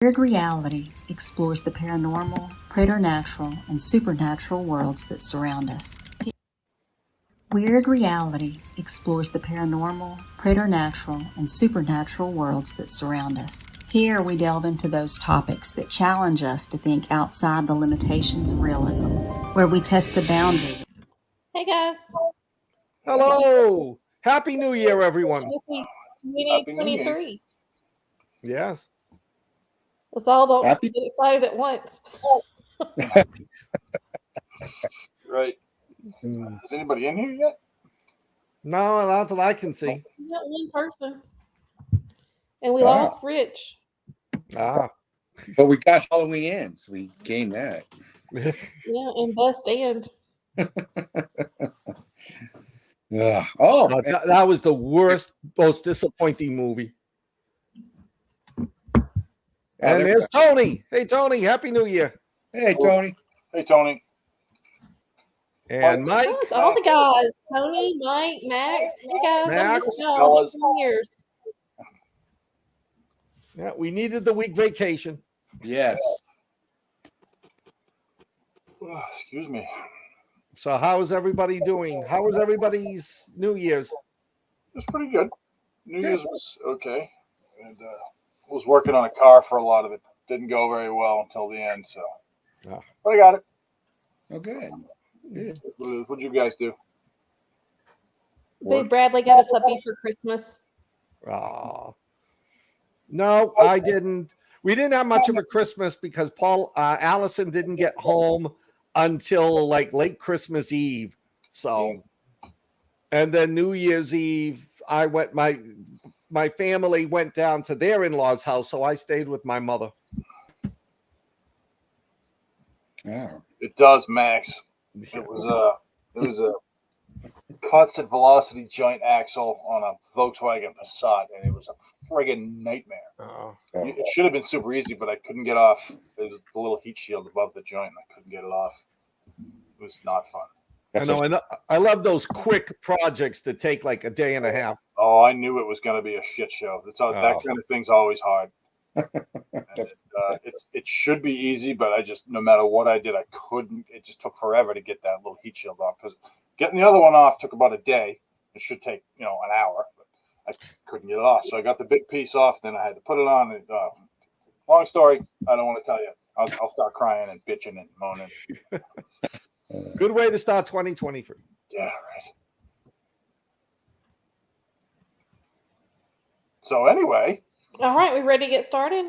Wyrd Realities explores the paranormal, preternatural, and supernatural worlds that surround us. Wyrd Realities explores the paranormal, preternatural, and supernatural worlds that surround us. Here we delve into those topics that challenge us to think outside the limitations of realism, where we test the boundaries. Hey guys. Hello. Happy New Year, everyone. We need 23. Yes. Let's all don't get excited at once. Right. Is anybody in here yet? No, not that I can see. We got one person. And we lost Rich. Ah. But we got Halloween ends. We gained that. Yeah, and Best End. Yeah. Oh, that was the worst, most disappointing movie. And there's Tony. Hey, Tony. Happy New Year. Hey, Tony. Hey, Tony. And Mike. Oh, all the guys. Tony, Mike, Max. Hey, guys. Max. Years. Yeah, we needed the week vacation. Yes. Oh, excuse me. So how is everybody doing? How was everybody's New Year's? It was pretty good. New Year's was okay. And was working on a car for a lot of it. Didn't go very well until the end, so. But I got it. Oh, good. Good. What'd you guys do? Did Bradley got a puppy for Christmas? Oh. No, I didn't. We didn't have much of a Christmas because Allison didn't get home until like late Christmas Eve. So, and then New Year's Eve, my family went down to their in-laws' house, so I stayed with my mother. Yeah. It does, Max. It was a constant velocity joint axle on a Volkswagen Passat, and it was a friggin' nightmare. Oh. It should have been super easy, but I couldn't get off. There was a little heat shield above the joint, and I couldn't get it off. It was not fun. I love those quick projects that take like a day and a half. Oh, I knew it was going to be a shit show. That kind of thing's always hard. It should be easy, but no matter what I did, I couldn't. It just took forever to get that little heat shield off, because getting the other one off took about a day. It should take an hour, but I couldn't get it off. So I got the big piece off, then I had to put it on. And, long story, I don't want to tell you. I'll start crying and bitching and moaning. Good way to start 2023. Yeah, right. So anyway. All right, we ready to get started?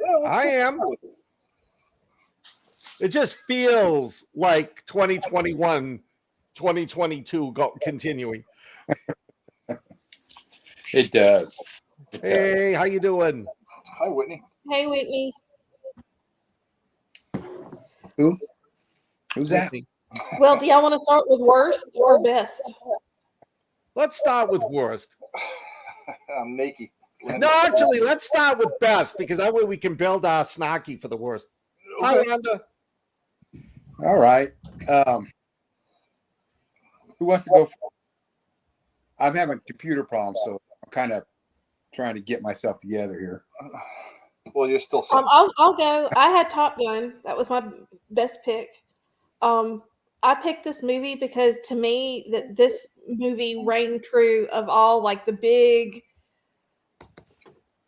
Yeah, I am. It just feels like 2021, 2022 continuing. It does. Hey, how you doing? Hi, Whitney. Hey, Whitney. Who's that? Well, do y'all want to start with worst or best? Let's start with worst. I'm naked. No, actually, let's start with best, because that way we can build our snarky for the worst. Hi, Rhonda. All right. Who wants to go first? I'm having computer problems, so I'm kind of trying to get myself together here. Well, you're still. I'll go. I had Top Gun. That was my best pick. I picked this movie because to me this movie rang true of all like the big,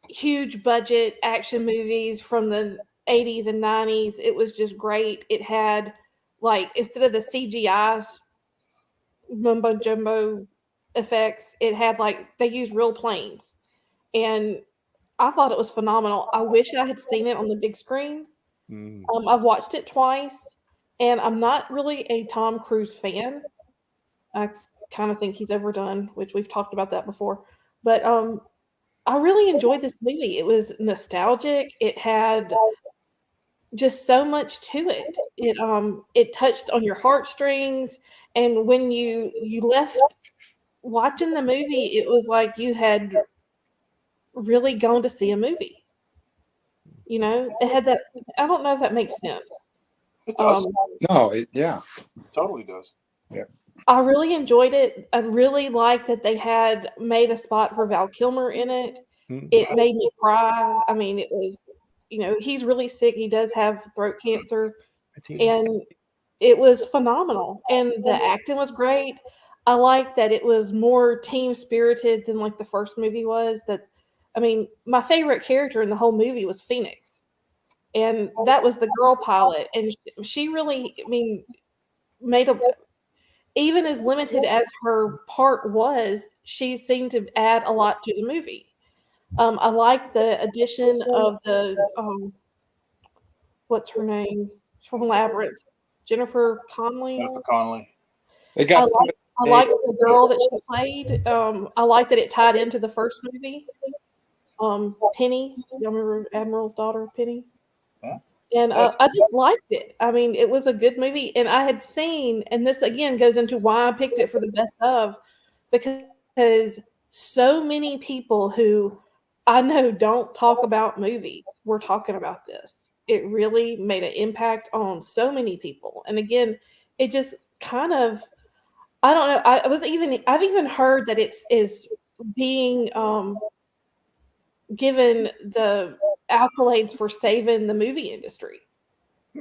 huge budget action movies from the 80s and 90s. It was just great. It had like, instead of the CGI mumbo jumbo effects, it had like, they used real planes. And I thought it was phenomenal. I wish I had seen it on the big screen. I've watched it twice, and I'm not really a Tom Cruise fan. I kind of think he's overdone, which we've talked about that before. But I really enjoyed this movie. It was nostalgic. It had just so much to it. It touched on your heartstrings, and when you left watching the movie, it was like you had really gone to see a movie. It had that. I don't know if that makes sense. It does. Yeah. It totally does. Yeah. I really enjoyed it. I really liked that they had made a spot for Val Kilmer in it. It made me cry. I mean, it was he's really sick. He does have throat cancer, and it was phenomenal. And the acting was great. I like that it was more team spirited than like the first movie was. My favorite character in the whole movie was Phoenix, and that was the girl pilot, and she really, made a, even as limited as her part was, she seemed to add a lot to the movie. I like the addition of the what's her name? She's from Labyrinth, Jennifer Connelly. Jennifer Connelly. They got I like the girl that she played. I like that it tied into the first movie. Penny, y'all remember Admiral's daughter, Penny? Yeah. And I just liked it. It was a good movie, and I had seen, and this again goes into why I picked it for the best of, because so many people who I know don't talk about movies were talking about this. It really made an impact on so many people, and again, it just kind of, I don't know. I've even heard that it is being given the accolades for saving the movie industry,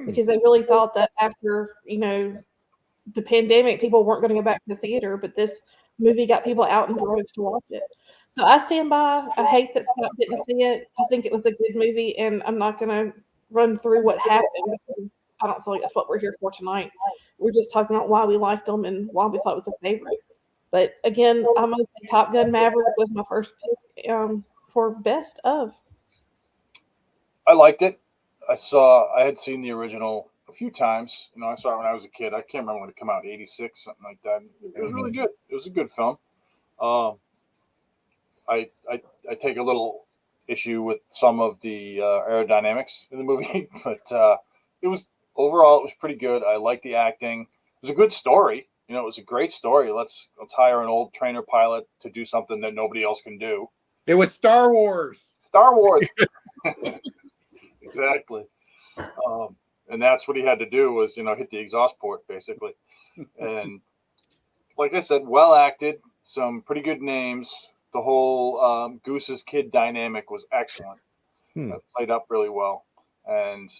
because they really thought that after the pandemic, people weren't going to go back to the theater, but this movie got people out in droves to watch it. So I stand by. I hate that Scott didn't see it. I think it was a good movie, and I'm not going to run through what happened, because I don't feel like that's what we're here for tonight. We're just talking about why we liked them and why we thought it was a favorite. But again, I'm going to say Top Gun Maverick was my first pick for best of. I liked it. I had seen the original a few times. I saw it when I was a kid. I can't remember when it came out, 86, something like that. It was really good. It was a good film. I take a little issue with some of the aerodynamics in the movie, but it was pretty good. I liked the acting. It was a good story. It was a great story. Let's hire an old trainer pilot to do something that nobody else can do. It was Star Wars. Star Wars. Exactly. And that's what he had to do was, hit the exhaust port basically. And like I said, well acted, some pretty good names. The whole Goose's kid dynamic was excellent. Played up really well. And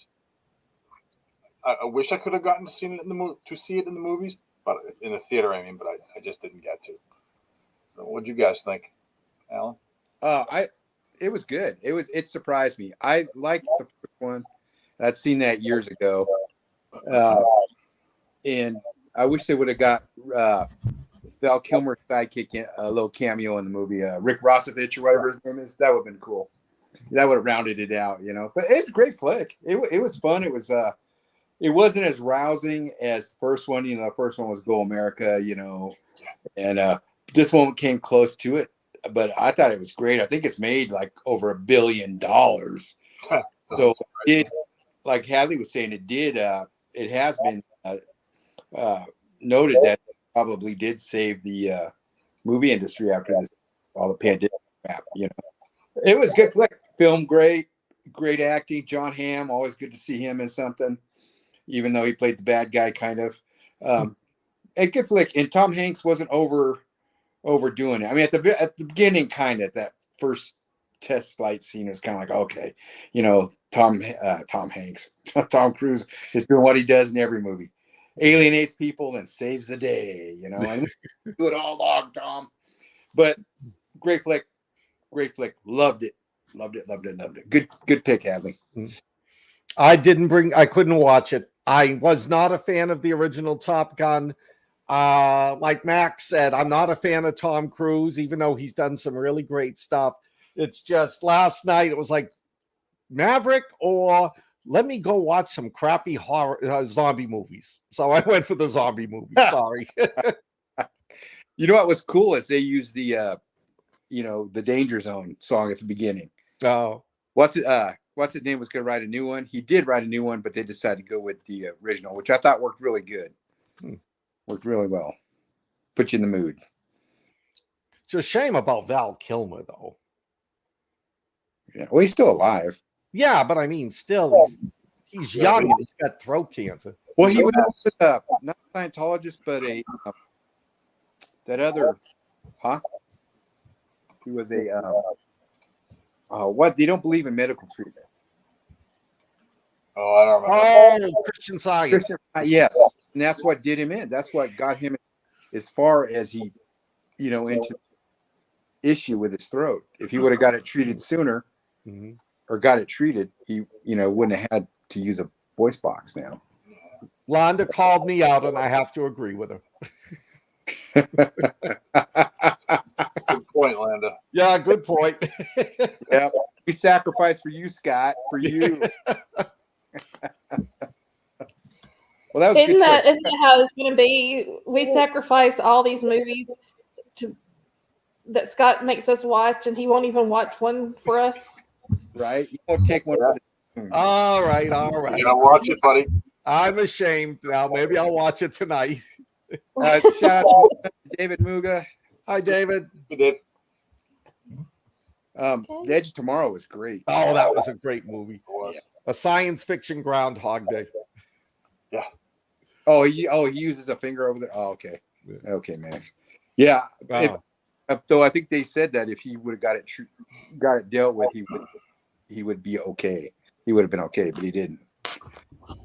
I wish I could have gotten to see it in the movies, but in the theater, but I just didn't get to. So what'd you guys think, Alan? It was good. It surprised me. I liked the first one. I'd seen that years ago. And I wish they would have got Val Kilmer's sidekick in a little cameo in the movie, Rick Rossovich or whatever his name is. That would have been cool. That would have rounded it out, But it's a great flick. It was fun. It was it wasn't as rousing as the first one. The first one was Go America, and this one came close to it. But I thought it was great. I think it's made like over $1 billion. So it, like Hadley was saying, it has been noted that it probably did save the movie industry after this, all the pandemic crap. It was good flick. Film great acting. John Hamm, always good to see him in something, even though he played the bad guy kind of. And good flick. And Tom Hanks wasn't overdoing it. At the beginning, kind of that first test flight scene was kind of like, okay, Tom Hanks, Tom Cruise is doing what he does in every movie, alienates people and saves the day, and do it all along, Tom. But great flick, loved it. Good pick, Hadley. I couldn't watch it. I was not a fan of the original Top Gun. Like Max said, I'm not a fan of Tom Cruise, even though he's done some really great stuff. It's just last night it was like Maverick, or let me go watch some crappy horror zombie movies. So I went for the zombie movie. Sorry. What was cool is they used the the Danger Zone song at the beginning. Oh, what's his name was going to write a new one. He did write a new one, but they decided to go with the original, which I thought worked really good. Worked really well. Put you in the mood. It's a shame about Val Kilmer, though. Yeah, well, he's still alive. Yeah, but still, he's young and he's got throat cancer. Well, he was not a Scientologist, but that other, He was a what? They don't believe in medical treatment. Oh, I don't remember. Oh, Christian Science. Christian, yes, and that's what did him in. That's what got him as far as he, into issue with his throat. If he would have got it treated sooner, or got it treated, he, wouldn't have had to use a voice box now. Londa called me out, and I have to agree with her. Good point, Landa. Yeah, good point. Yeah, we sacrifice for you, Scott. For you. Well, that was Isn't good that, choice. isn't that how it's going to be? We sacrifice all these movies that Scott makes us watch, and he won't even watch one for us. Right? You won't take one. All right. You gotta watch it, buddy. I'm ashamed now. Maybe I'll watch it tonight. Shout out to David Muga. Hi, David. Hey, Dave. The Edge of Tomorrow was great. Oh, that was a great movie. It was. A science fiction Groundhog Day. Yeah. Oh, he uses a finger over there. Oh, okay, Max. Yeah. Wow. Though I think they said that if he would have got it dealt with, he would be okay. He would have been okay, but he didn't.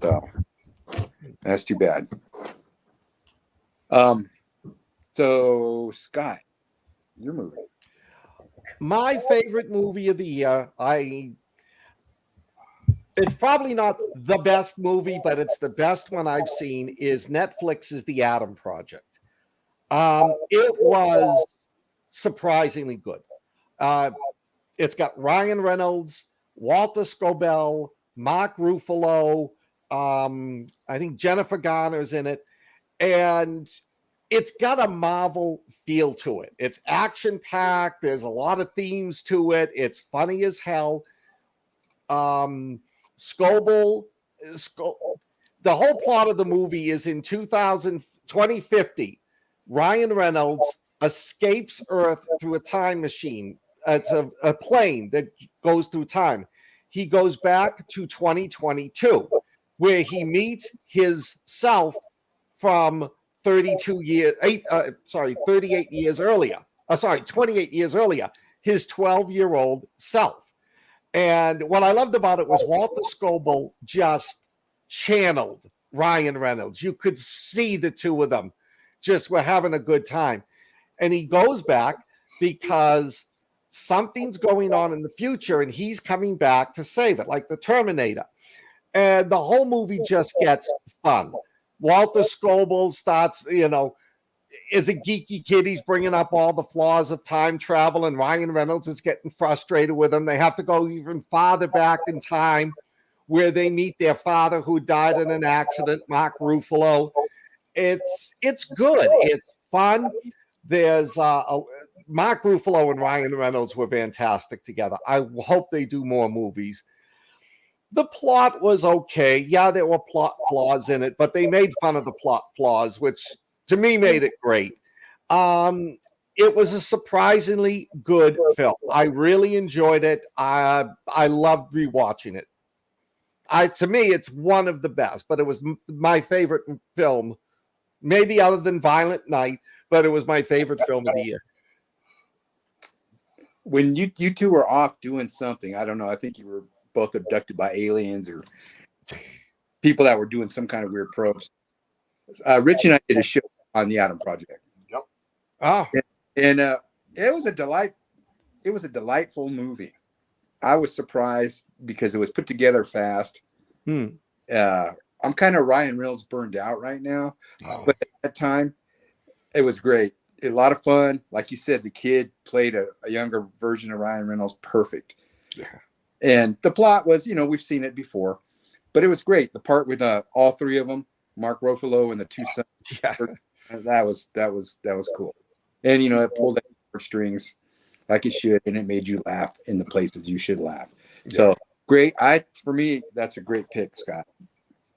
So that's too bad. So Scott, your movie. My favorite movie of the year. It's probably not the best movie, but it's the best one I've seen. Is Netflix's The Atom Project. It was surprisingly good. It's got Ryan Reynolds, Walter Scobell, Mark Ruffalo. I think Jennifer Garner's in it, and it's got a Marvel feel to it. It's action-packed. There's a lot of themes to it. It's funny as hell. Scobell, the whole plot of the movie is in 2050, Ryan Reynolds escapes Earth through a time machine. It's a plane that goes through time. He goes back to 2022, where he meets his self from 38 years earlier. 28 years earlier, his 12-year-old self. And what I loved about it was Walter Scobell just channeled Ryan Reynolds. You could see the two of them just were having a good time. And he goes back because something's going on in the future, and he's coming back to save it, like the Terminator. And the whole movie just gets fun. Walter Scobell starts, is a geeky kid. He's bringing up all the flaws of time travel, and Ryan Reynolds is getting frustrated with him. They have to go even farther back in time where they meet their father who died in an accident, Mark Ruffalo. It's good. It's fun. There's Mark Ruffalo and Ryan Reynolds were fantastic together. I hope they do more movies. The plot was okay. Yeah, there were plot flaws in it, but they made fun of the plot flaws, which to me made it great. It was a surprisingly good film. I really enjoyed it. I loved rewatching it. To me, it's one of the best, but it was my favorite film, maybe other than Violent Night, but it was my favorite film of the year. When you two were off doing something, I don't know, I think you were both abducted by aliens or people that were doing some kind of weird probes. Rich and I did a show on the Atom Project. Yep. Oh. And it was a delight. It was a delightful movie. I was surprised because it was put together fast. I'm kind of Ryan Reynolds burned out right now, but at that time, it was great. A lot of fun. Like you said, the kid played a younger version of Ryan Reynolds. Perfect. Yeah. And the plot was, we've seen it before, but it was great. The part with all three of them, Mark Ruffalo and the two sons. Yeah. That was cool. And, it pulled at strings like it should, and it made you laugh in the places you should laugh. Yeah. So great. For me, that's a great pick, Scott.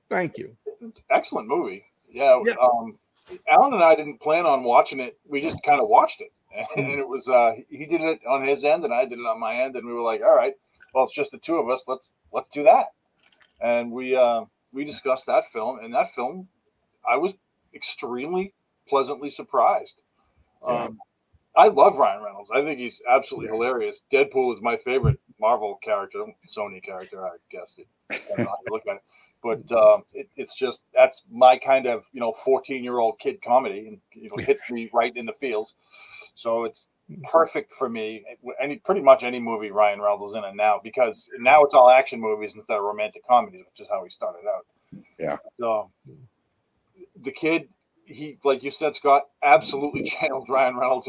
Thank you. Excellent movie. Yeah. Alan and I didn't plan on watching it. We just kind of watched it, and it was he did it on his end, and I did it on my end, and we were like, all right, well, it's just the two of us. Let's do that. And we discussed that film, and that film, I was extremely pleasantly surprised. I love Ryan Reynolds. I think he's absolutely hilarious. Deadpool is my favorite Marvel character, Sony character, I guessed it. I don't know how you look at it. But it's just, that's my kind of 14-year-old kid comedy, and hits me right in the feels. So it's perfect for me. Pretty much any movie Ryan Reynolds is in it now, because now it's all action movies instead of romantic comedies, which is how he started out. Yeah. So the kid, he, like you said, Scott, absolutely channeled Ryan Reynolds.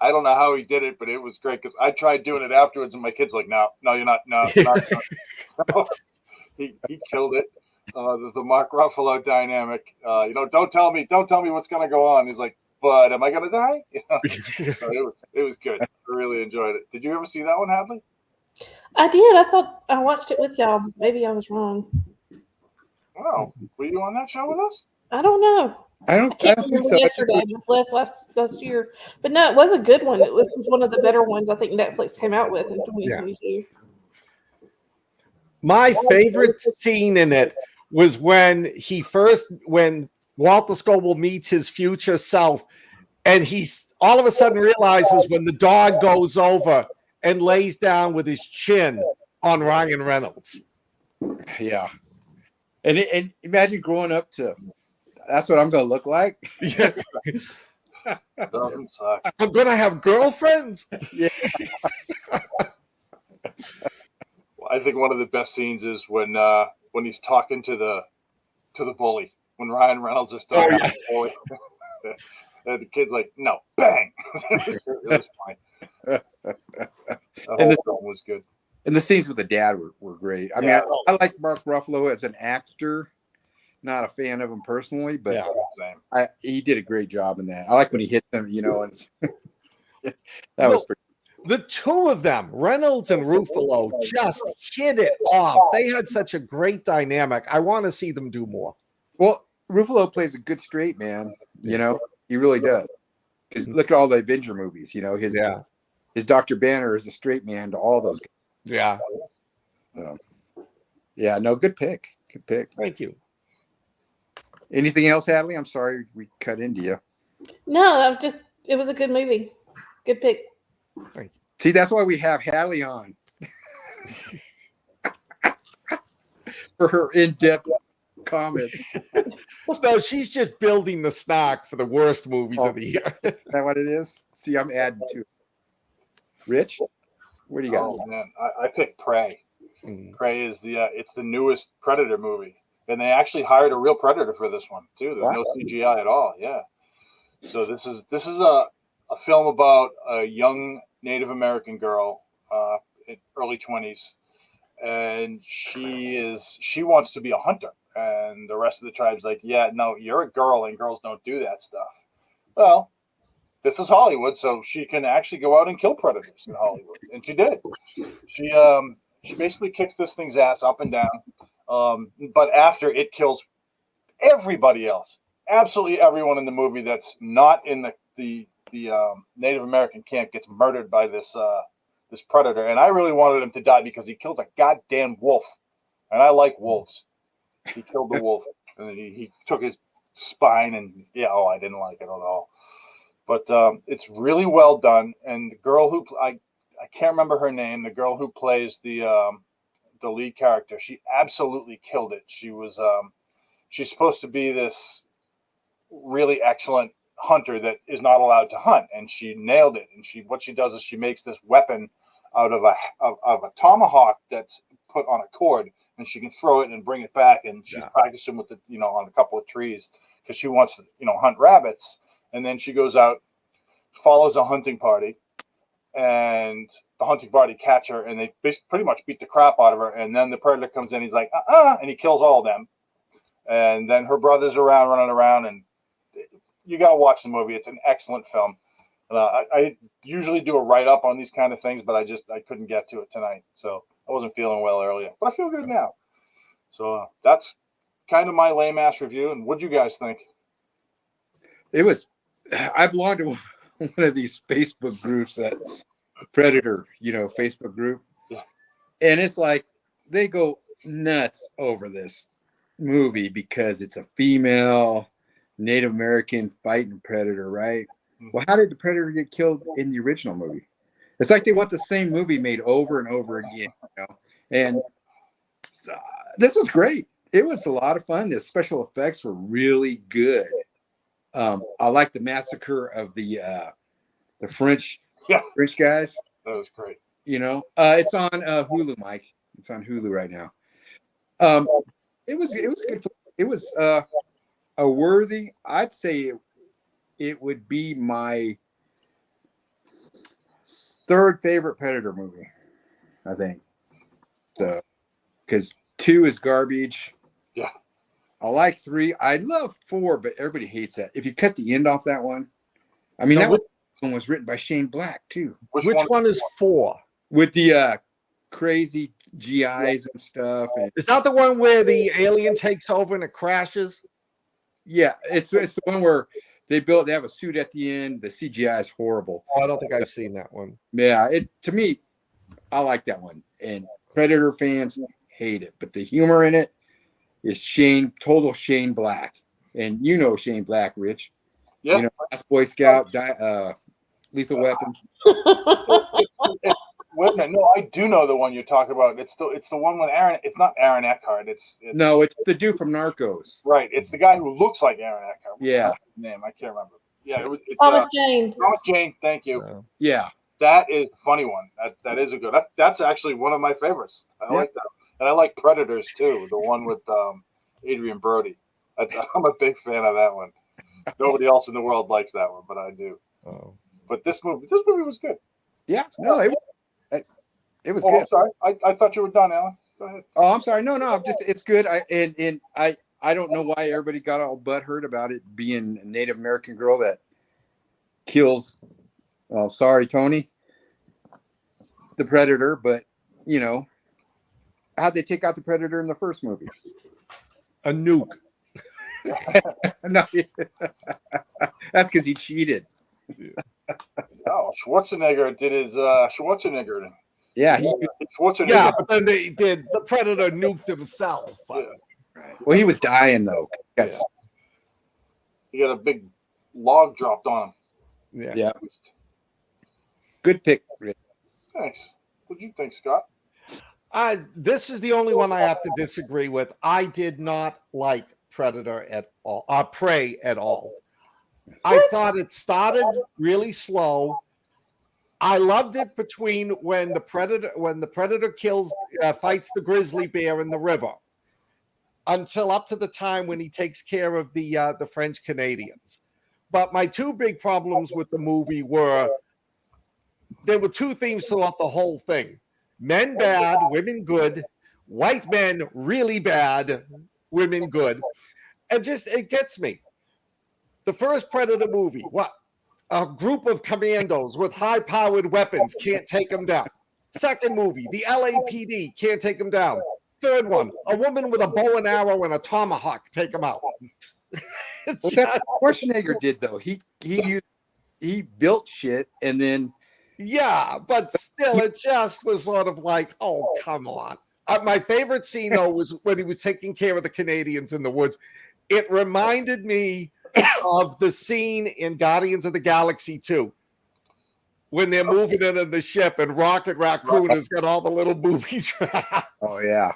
I don't know how he did it, but it was great, because I tried doing it afterwards, and my kid's like, no, you're not. No, not. He killed it. The Mark Ruffalo dynamic. Don't tell me what's gonna go on. He's like, but am I gonna die? So it was good. I really enjoyed it. Did you ever see that one, Hadley? I did. I thought I watched it with y'all. Maybe I was wrong. Wow, were you on that show with us? I don't know. I Can't don't think remember so. yesterday. It was last year. But no, it was a good one. It was one of the better ones I think Netflix came out with in 2022. My favorite scene in it was when Walter Scobell meets his future self, and he's all of a sudden realizes when the dog goes over and lays down with his chin on Ryan Reynolds. Yeah. And imagine growing up to, that's what I'm going to look like. Yeah. Doesn't suck. I'm going to have girlfriends. Yeah. I think one of the best scenes is when he's talking to the bully, when Ryan Reynolds is talking to the bully. And the kid's like, no, bang. It was fine. The whole film was good. And the scenes with the dad were great. I mean, I like Mark Ruffalo as an actor. Not a fan of him personally, but he did a great job in that. I like when he hit them, and that was pretty. The two of them, Reynolds and Ruffalo, just hit it off. They had such a great dynamic. I want to see them do more. Well, Ruffalo plays a good straight man. He really does. Because look at all the Avenger movies. His Dr. Banner is a straight man to all those guys. Yeah. So, good pick. Good pick. Thank you. Anything else, Hadley? I'm sorry we cut into you. No, it was a good movie. Good pick. Thank you. See, that's why we have Hadley on. For her in-depth comments. No, she's just building the stock for the worst movies of the year. Is that what it is? See, I'm adding to it. Rich, what do you got? Oh man, I picked Prey. Prey is it's the newest Predator movie, and they actually hired a real Predator for this one too. There's no CGI at all. Yeah. So this is a film about a young Native American girl, in early 20s, and she wants to be a hunter, and the rest of the tribe's like, yeah, no, you're a girl, and girls don't do that stuff. Well, this is Hollywood, so she can actually go out and kill predators in Hollywood, and she did. She basically kicks this thing's ass up and down, but after it kills everybody else, absolutely everyone in the movie that's not in the Native American camp gets murdered by this predator, and I really wanted him to die because he kills a goddamn wolf, and I like wolves. He killed the wolf, and then he took his spine, and I didn't like it at all. But it's really well done, and the girl who I can't remember her name, the girl who plays the lead character, she absolutely killed it. She's supposed to be this really excellent hunter that is not allowed to hunt, and she nailed it. And what she does is she makes this weapon out of a tomahawk that's put on a cord, and she can throw it and bring it back, and she's practicing with on a couple of trees because she wants to hunt rabbits. And then she goes out, follows a hunting party, and the hunting party catch her, and they pretty much beat the crap out of her. And then the predator comes in, he's like, and he kills all of them. And then her brother's running around, and you got to watch the movie. It's an excellent film. I usually do a write-up on these kind of things, but I couldn't get to it tonight. So I wasn't feeling well earlier, but I feel good now. So that's kind of my lame-ass review. And what'd you guys think? I belong to one of these Facebook groups, that Predator, Facebook group. Yeah. And it's like they go nuts over this movie because it's a female Native American fighting predator, right? Mm-hmm. Well, how did the predator get killed in the original movie? It's like they want the same movie made over and over again, And this was great. it was a lot of fun. The special effects were really good. I like the massacre of the French French guys. That was great. You know, it's on Hulu, Mike. It's on Hulu right now. It was good. It was a worthy. I'd say it would be my third favorite Predator movie. I think so, because 2 is garbage. Yeah. I like 3. I love 4, but everybody hates that. If you cut the end off that one, I mean, No, that one was written by Shane Black too. Which one is 4? With the crazy GIs and stuff. And, Is that the one where the alien takes over and it crashes? yeah, it's the one where they have a suit at the end. The CGI is horrible. Oh, I don't think I've seen that one. Yeah, to me, I like that one. And Predator fans hate it, but the humor in it is total Shane Black. And you know Shane Black, Rich. Yeah. You know, Last Boy Scout, Lethal Weapon. Wait a minute. No, I do know the one you're talking about. It's the one with Aaron. It's not Aaron Eckhart. It's the dude from Narcos. right. It's the guy who looks like Aaron Eckhart. Yeah. What's his name? I can't remember. Yeah, it's Thomas Jane. Thomas Jane. Thank you. Yeah. That is a funny one. That is a good. That's actually one of my favorites. I like that, and I like Predators too. The one with Adrian Brody. I'm a big fan of that one. Nobody else in the world likes that one, but I do. Oh. But this movie was good. Yeah. No, it was Oh, good. I'm sorry. I thought you were done, Alan. Go ahead. Oh, I'm sorry. No, it's good. I don't know why everybody got all butthurt about it being a Native American girl that kills. Oh, sorry, Tony, the Predator. But you know, how'd they take out the Predator in the first movie? A nuke. No, that's because he cheated. Oh, Schwarzenegger did his Schwarzenegger. Yeah, Schwarzenegger. Yeah, but then they did. The Predator nuked himself. But... Well, he was dying though. He got a big log dropped on him. Yeah. Good pick, Rick. Thanks. What do you think, Scott? This is the only one I have to disagree with. I did not like Predator at all, Prey at all. I thought it started really slow. I loved it between when the Predator fights the grizzly bear in the river, until up to the time when he takes care of the French Canadians. But my 2 big problems with the movie were there were 2 themes throughout the whole thing: men bad, women good; white men really bad, women good. And just it gets me. The first Predator movie, what? A group of commandos with high-powered weapons can't take them down. Second movie, the LAPD can't take them down. Third one, a woman with a bow and arrow and a tomahawk take them out. Well, that's what Schwarzenegger did though. He built shit and then yeah, but still, it just was sort of like, oh, come on. My favorite scene though was when he was taking care of the Canadians in the woods. It reminded me of the scene in Guardians of the Galaxy 2 when they're moving in the ship and Rocket Raccoon has got all the little booby traps. Oh yeah.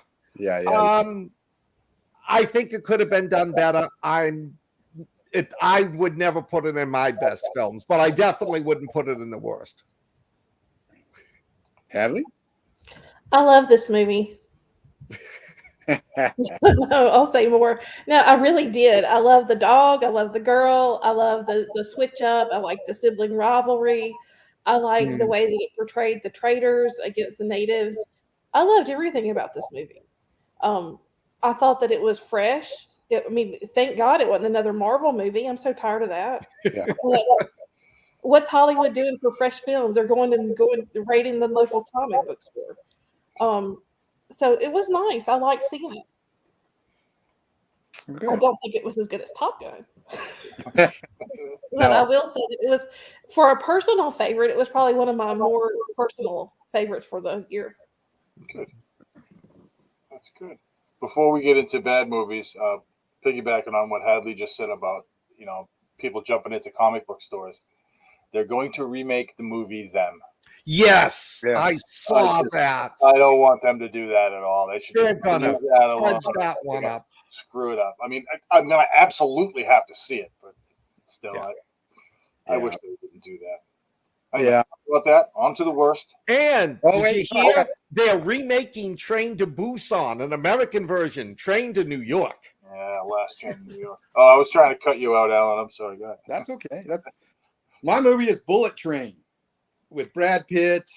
I think it could have been done better. I would never put it in my best films, but I definitely wouldn't put it in the worst. Hadley? I love this movie. No, I'll say more. No, I really did. I love the dog. I love the girl. I love the switch up. I like the sibling rivalry. I like the way that it portrayed the traitors against the natives. I loved everything about this movie. I thought that it was fresh. Thank God it wasn't another Marvel movie. I'm so tired of that. Yeah. What's Hollywood doing for fresh films? They're going raiding the local comic book store. So it was nice. I liked seeing it. Okay. I don't think it was as good as Top Gun. But I will say that it was, for a personal favorite, it was probably one of my more personal favorites for the year. Good. That's good. Before we get into bad movies, piggybacking on what Hadley just said about, people jumping into comic book stores, they're going to remake the movie Them. Yes, Yeah. I saw that. I don't want them to do that at all. They should They're just gonna leave that alone. fudge that one up. Screw it up. I mean, I'm gonna absolutely have to see it, but still, Yeah. I wish they didn't do that. Yeah. About that, on to the worst. And Oh, did wait. you hear they're remaking Train to Busan, an American version, Train to New York. Yeah, last year in New York. Oh, I was trying to cut you out, Alan. I'm sorry. Go ahead. That's okay. That's my movie is Bullet Train with Brad Pitt.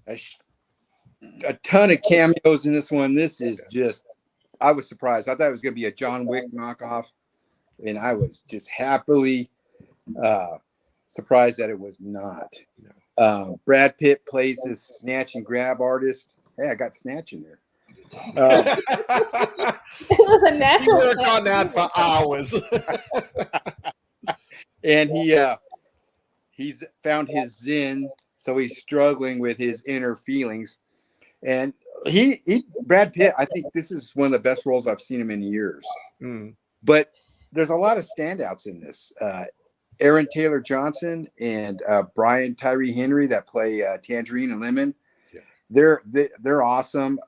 A ton of cameos in this one. This is just, I was surprised. I thought it was going to be a John Wick knockoff, and I was just happily surprised that it was not. Brad Pitt plays this snatch and grab artist. Hey, I got snatch in there. It was a We natural. worked on that for hours. And he's found his zen, so he's struggling with his inner feelings. And he Brad Pitt, I think this is one of the best roles I've seen him in years. But there's a lot of standouts in this. Aaron Taylor Johnson and Brian Tyree Henry that play Tangerine and Lemon. Yeah. They're awesome.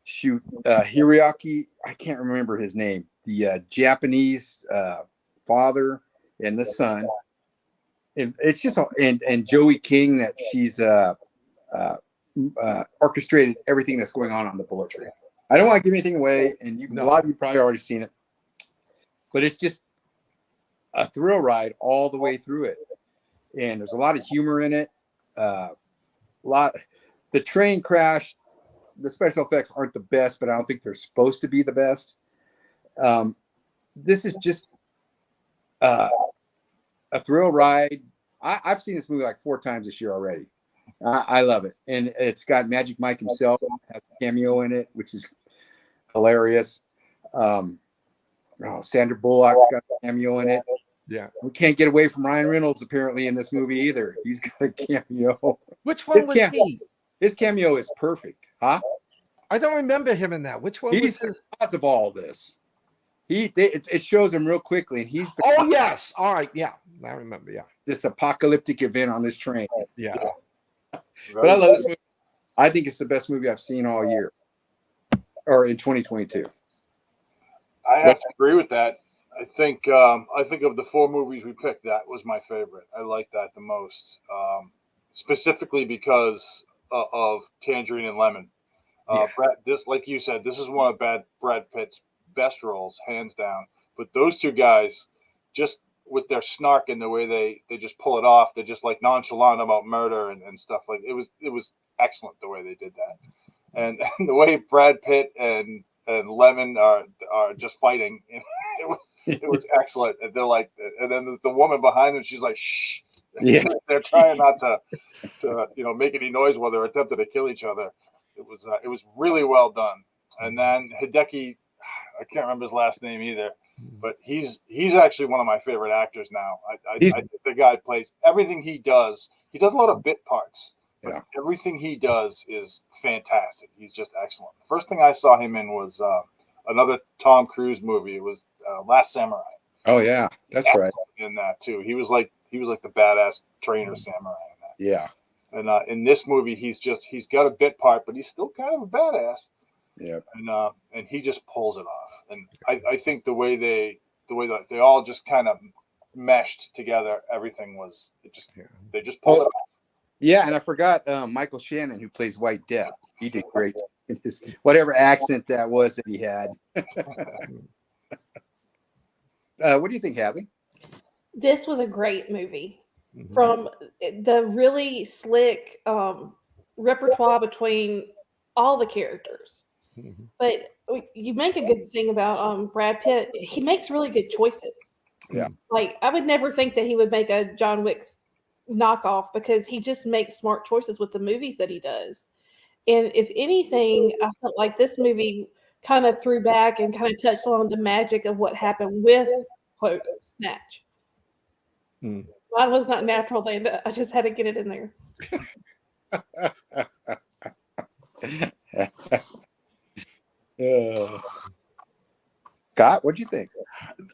Hiroaki, I can't remember his name. The Japanese father and the son. And it's just and Joey King that she's orchestrated everything that's going on the Bullet Train. I don't want to give anything away, and a lot of you probably already seen it, but it's just a thrill ride all the way through it, and there's a lot of humor in it. The train crash, the special effects aren't the best, but I don't think they're supposed to be the best. This is just a thrill ride. I've seen this movie like 4 times this year already. I love it. And it's got Magic Mike himself has a cameo in it, which is hilarious. Sandra Bullock's got a cameo in it. Yeah. We can't get away from Ryan Reynolds apparently in this movie either. He's got a cameo. Which one was he? His cameo is perfect. Huh? I don't remember him in that. Which one was He's the cause of all this. It shows him real quickly, and he's Oh, yes. All right. Yeah. I remember. Yeah. this apocalyptic event on this train. Yeah. But I love this movie. I think it's the best movie I've seen all year, or in 2022. I have to agree with that. I think of the 4 movies we picked, that was my favorite. I like that the most, specifically because of Tangerine and Lemon. This, like you said, this is one of Brad Pitt's best roles, hands down. But those 2 guys, just with their snark and the way they just pull it off, they're just like nonchalant about murder and stuff like it was excellent the way they did that, and the way Brad Pitt and Lemon are just fighting, it was excellent. And they're like, and then the woman behind them, she's like, shh. Yeah, they're trying not to make any noise while they're attempting to kill each other. It was really well done. And then Hideki, I can't remember his last name either, but he's actually one of my favorite actors now. I think the guy plays everything he does. He does a lot of bit parts. Yeah. Everything he does is fantastic. He's just excellent. The first thing I saw him in was another Tom Cruise movie. It was Last Samurai. Oh yeah, that's right. In that too, he was like the badass trainer samurai in that. Yeah. And in this movie, he's got a bit part, but he's still kind of a badass. Yeah. And he just pulls it off. And I think the way that they all just kind of meshed together, everything was they just pulled it off. Yeah, and I forgot Michael Shannon, who plays White Death. He did great in his whatever accent that was that he had. What do you think, Hadley? This was a great movie. From the really slick repertoire between all the characters. But you make a good thing about Brad Pitt. He makes really good choices. Yeah. Like, I would never think that he would make a John Wick knockoff, because he just makes smart choices with the movies that he does. And if anything, I felt like this movie kind of threw back and kind of touched on the magic of what happened with, quote, Snatch. Mine was not natural, Linda. I just had to get it in there. Scott, what'd you think?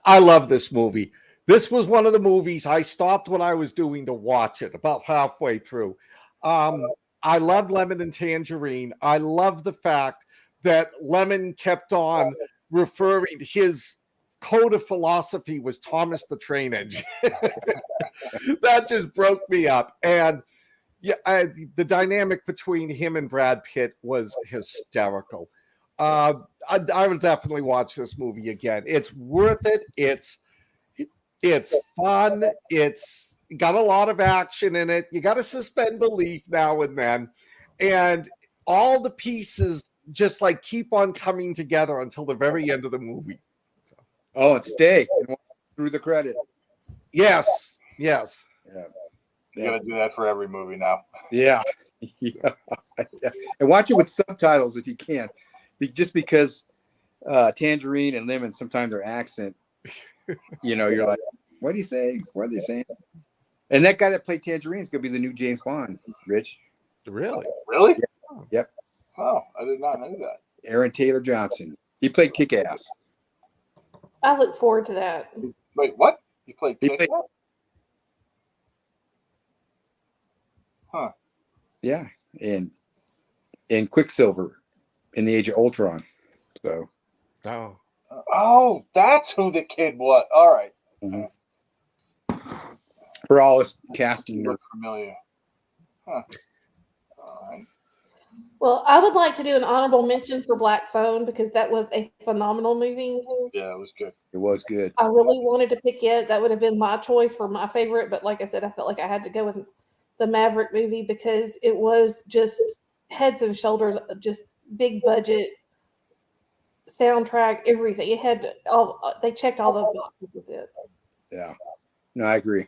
I love this movie. This was one of the movies I stopped what I was doing to watch it about halfway through. I love Lemon and Tangerine. I love the fact that Lemon kept on referring to his code of philosophy was Thomas the Train Engine. That just broke me up. And yeah, the dynamic between him and Brad Pitt was hysterical. I would definitely watch this movie again. It's worth it. It's fun. It's got a lot of action in it. You got to suspend belief now and then. And all the pieces just like keep on coming together until the very end of the movie. Oh, and stay through the credit. Yes. Yeah. You got to do that for every movie now. Yeah. Yeah. And watch it with subtitles if you can. Just because Tangerine and Lemon, sometimes their accent, you're like, what do you say? What are they saying? And that guy that played Tangerine is going to be the new James Bond, Rich. Really? Really? Yeah. Yep. Oh, I did not know that. Aaron Taylor Johnson. He played Kick-Ass. I look forward to that. Wait, what? He played He Kick-Ass? played- Huh. Yeah. And Quicksilver in the Age of Ultron. So. Oh. That's who the kid was. All right. Mhm. For all his casting. Look familiar. Huh. All right. Well, I would like to do an honorable mention for Black Phone because that was a phenomenal movie. Yeah, it was good. It was good. I really wanted to pick it. That would have been my choice for my favorite. But like I said, I felt like I had to go with the Maverick movie because it was just heads and shoulders, just big budget, soundtrack, everything. It had they checked all the boxes with it. Yeah. No, I agree.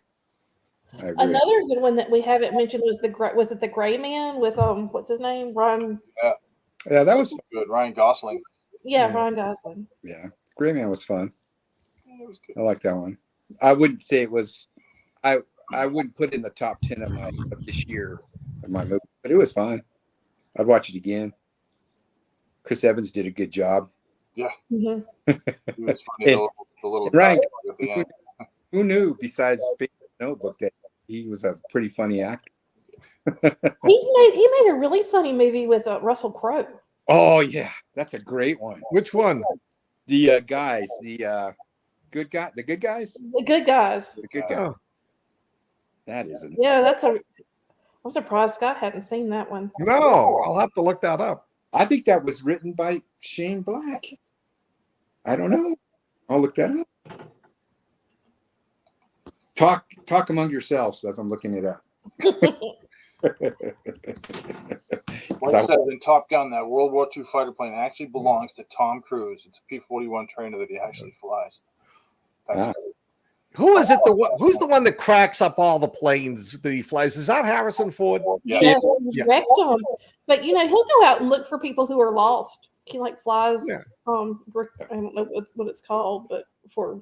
Another good one that we haven't mentioned was the Gray Man with what's his name? Ryan. Yeah, that was good. Ryan Gosling. Yeah, Ryan Gosling. Yeah. Gray Man was fun. Yeah, it was good. I like that one. I wouldn't say it was I wouldn't put it in the top 10 of this year of my movie, but it was fun. I'd watch it again. Chris Evans did a good job. Yeah. Mm-hmm. He was funny. The little Ryan, at the end. who knew besides Space Notebook that he was a pretty funny actor? He made a really funny movie with Russell Crowe. Oh yeah, that's a great one. Which one? The guys, the good guys. The Good Guys. The good guys. Oh. That isn't. Yeah, I'm surprised Scott hadn't seen that one. No, I'll have to look that up. I think that was written by Shane Black. I don't know. I'll look that up. Talk among yourselves as I'm looking it up. Like I said in Top Gun, that World War II fighter plane actually belongs to Tom Cruise. It's a P-41 trainer that he actually flies. That's Who is it? Who's the one that cracks up all the planes that he flies? Is that Harrison Ford? Yeah. Yes, he's wrecked them. But he'll go out and look for people who are lost. He flies. Yeah. I don't know what it's called, but for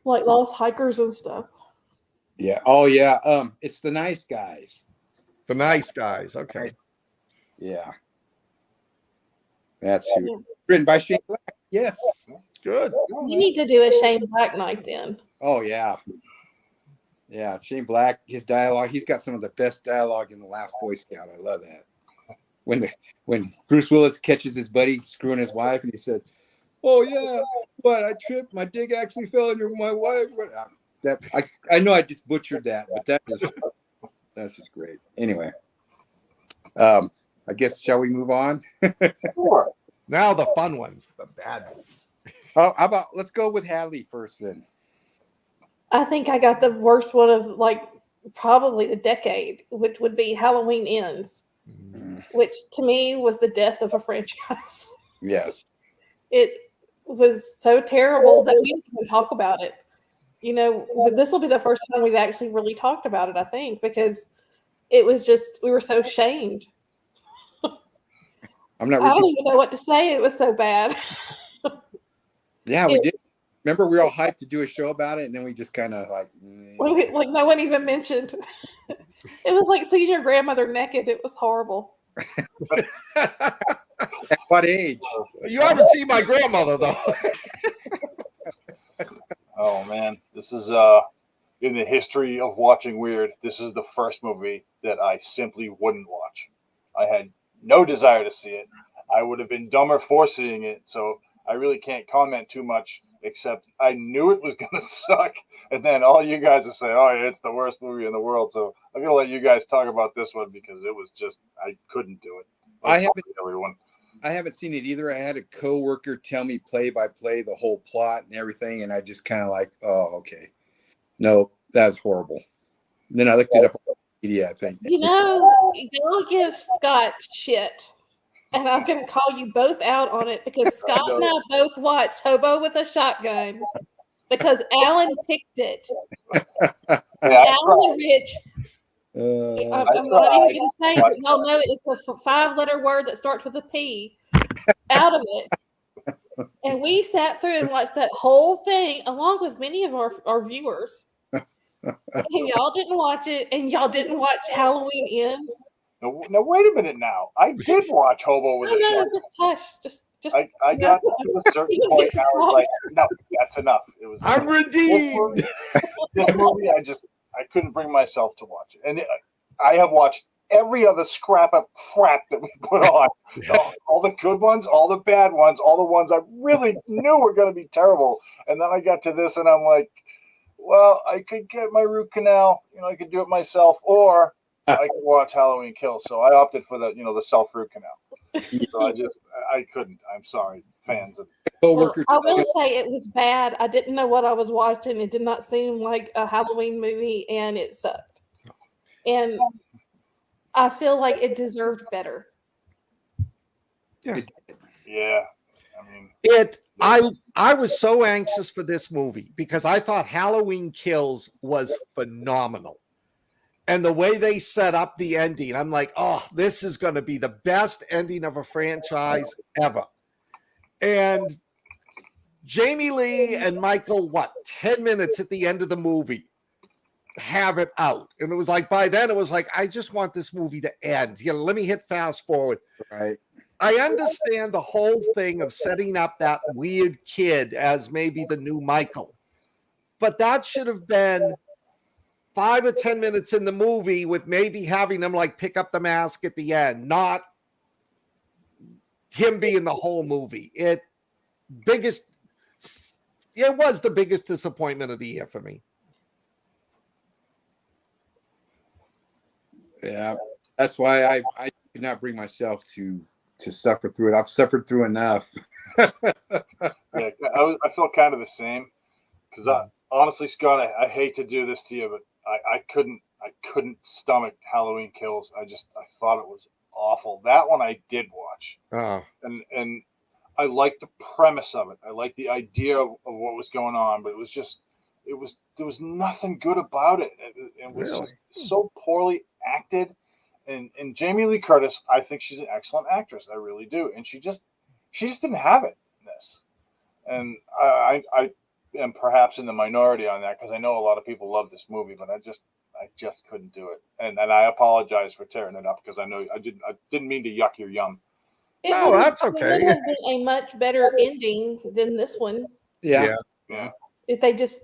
lost hikers and stuff. Yeah. Oh yeah. It's The Nice Guys. The Nice Guys. Okay. Yeah. That's who. Written by Shane Black. Yes. Good. You need to do a Shane Black night then. Oh yeah. Yeah. Shane Black, his dialogue, he's got some of the best dialogue in The Last Boy Scout. I love that. When Bruce Willis catches his buddy screwing his wife and he said, "Oh yeah, but I tripped, my dick actually fell into my wife." I know I just butchered that, but that's just great. Anyway. I guess shall we move on? Sure. Now the fun ones, the bad ones. Oh, how about let's go with Hadley first then. I think I got the worst one of probably the decade, which would be Halloween Ends, which to me was the death of a franchise. Yes. It was so terrible that we didn't even talk about it. This will be the first time we've actually really talked about it, I think, because it was just, we were so shamed. I don't even know what to say. It was so bad. Yeah, we did. Remember, we were all hyped to do a show about it, and then we just kind of no one even mentioned. It was like seeing your grandmother naked. It was horrible. At what age? You haven't seen my grandmother though. Oh man, this is in the history of Watching Wyrd, this is the first movie that I simply wouldn't watch. I had no desire to see it. I would have been dumber for seeing it, so I really can't comment too much, except I knew it was going to suck. And then all you guys are saying, oh, yeah, it's the worst movie in the world. So I'm going to let you guys talk about this one because it was just, I couldn't do it. I haven't seen it either. I had a coworker tell me play by play the whole plot and everything, and I just kind of like, oh, okay. No, that's horrible. And then I looked it up on Wikipedia, I think. Y'all give Scott shit. And I'm going to call you both out on it because Scott and I both watched Hobo with a Shotgun because Alan picked it. Alan and Rich. I'm not even going to say it. Y'all know it's a 5-letter word that starts with a P out of it. And we sat through and watched that whole thing along with many of our viewers. And y'all didn't watch it, and y'all didn't watch Halloween Ends. No, wait a minute now. I did watch Hobo with a Shotgun. Just hush. Just I got to a certain point. I was like, no, that's enough. It was. I'm redeemed. This movie, I couldn't bring myself to watch it, and I have watched every other scrap of crap that we put on. All the good ones, all the bad ones, all the ones I really knew were going to be terrible, and then I got to this, and I'm like, well, I could get my root canal. I could do it myself, or I could watch Halloween Kills. So I opted for the self root canal. So I couldn't. I'm sorry, fans of. Well, I will say it was bad. I didn't know what I was watching. It did not seem like a Halloween movie, and it sucked. And I feel like it deserved better. Yeah. I mean, I was so anxious for this movie because I thought Halloween Kills was phenomenal. And the way they set up the ending, I'm like, oh, this is going to be the best ending of a franchise ever. And Jamie Lee and Michael, 10 minutes at the end of the movie, have it out. And it was like, by then, it was like, I just want this movie to end. Let me hit fast forward. Right. I understand the whole thing of setting up that weird kid as maybe the new Michael. But that should have been 5 or 10 minutes in the movie with maybe having them like pick up the mask at the end, not him being the whole movie. It was the biggest disappointment of the year for me. Yeah, that's why I could not bring myself to suffer through it. I've suffered through enough. Yeah, I feel kind of the same because honestly, Scott, I hate to do this to you, but I couldn't stomach Halloween Kills. I thought it was awful. That one I did watch, and I liked the premise of it. I liked the idea of what was going on, but there was nothing good about it. It was really? Just so poorly acted. And Jamie Lee Curtis, I think she's an excellent actress. I really do. And she just didn't have it in this. And I am perhaps in the minority on that because I know a lot of people love this movie, but I just couldn't do it. And I apologize for tearing it up because I know I didn't mean to yuck your yum. No, that's okay. It would have been a much better ending than this one. Yeah. If they just,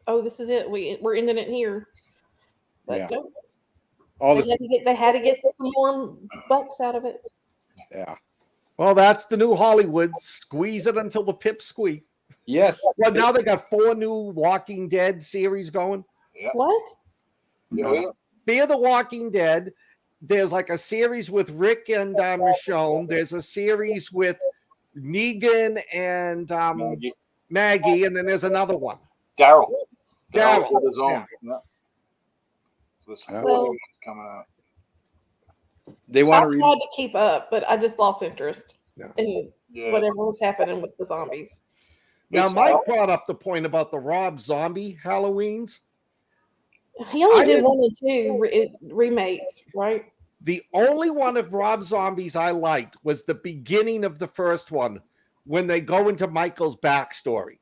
this is it. We're ending it here. But Yeah. nope. All They had to get some more bucks out of it. Yeah. Well, that's the new Hollywood. Squeeze it until the pips squeak. Yes. Well, now they got 4 new Walking Dead series going. Yeah. What? Yeah. Fear the Walking Dead. There's like a series with Rick and Michonne. There's a series with Negan and Maggie, and then there's another one. Daryl. Daryl. His own. Yeah. Well, coming out. They I want tried to keep up, but I just lost interest in Yeah. whatever was happening with the zombies. Now, Mike brought up the point about the Rob Zombie Halloweens. He only did 1 and 2 remakes, right? The only one of Rob Zombie's I liked was the beginning of the first one when they go into Michael's backstory.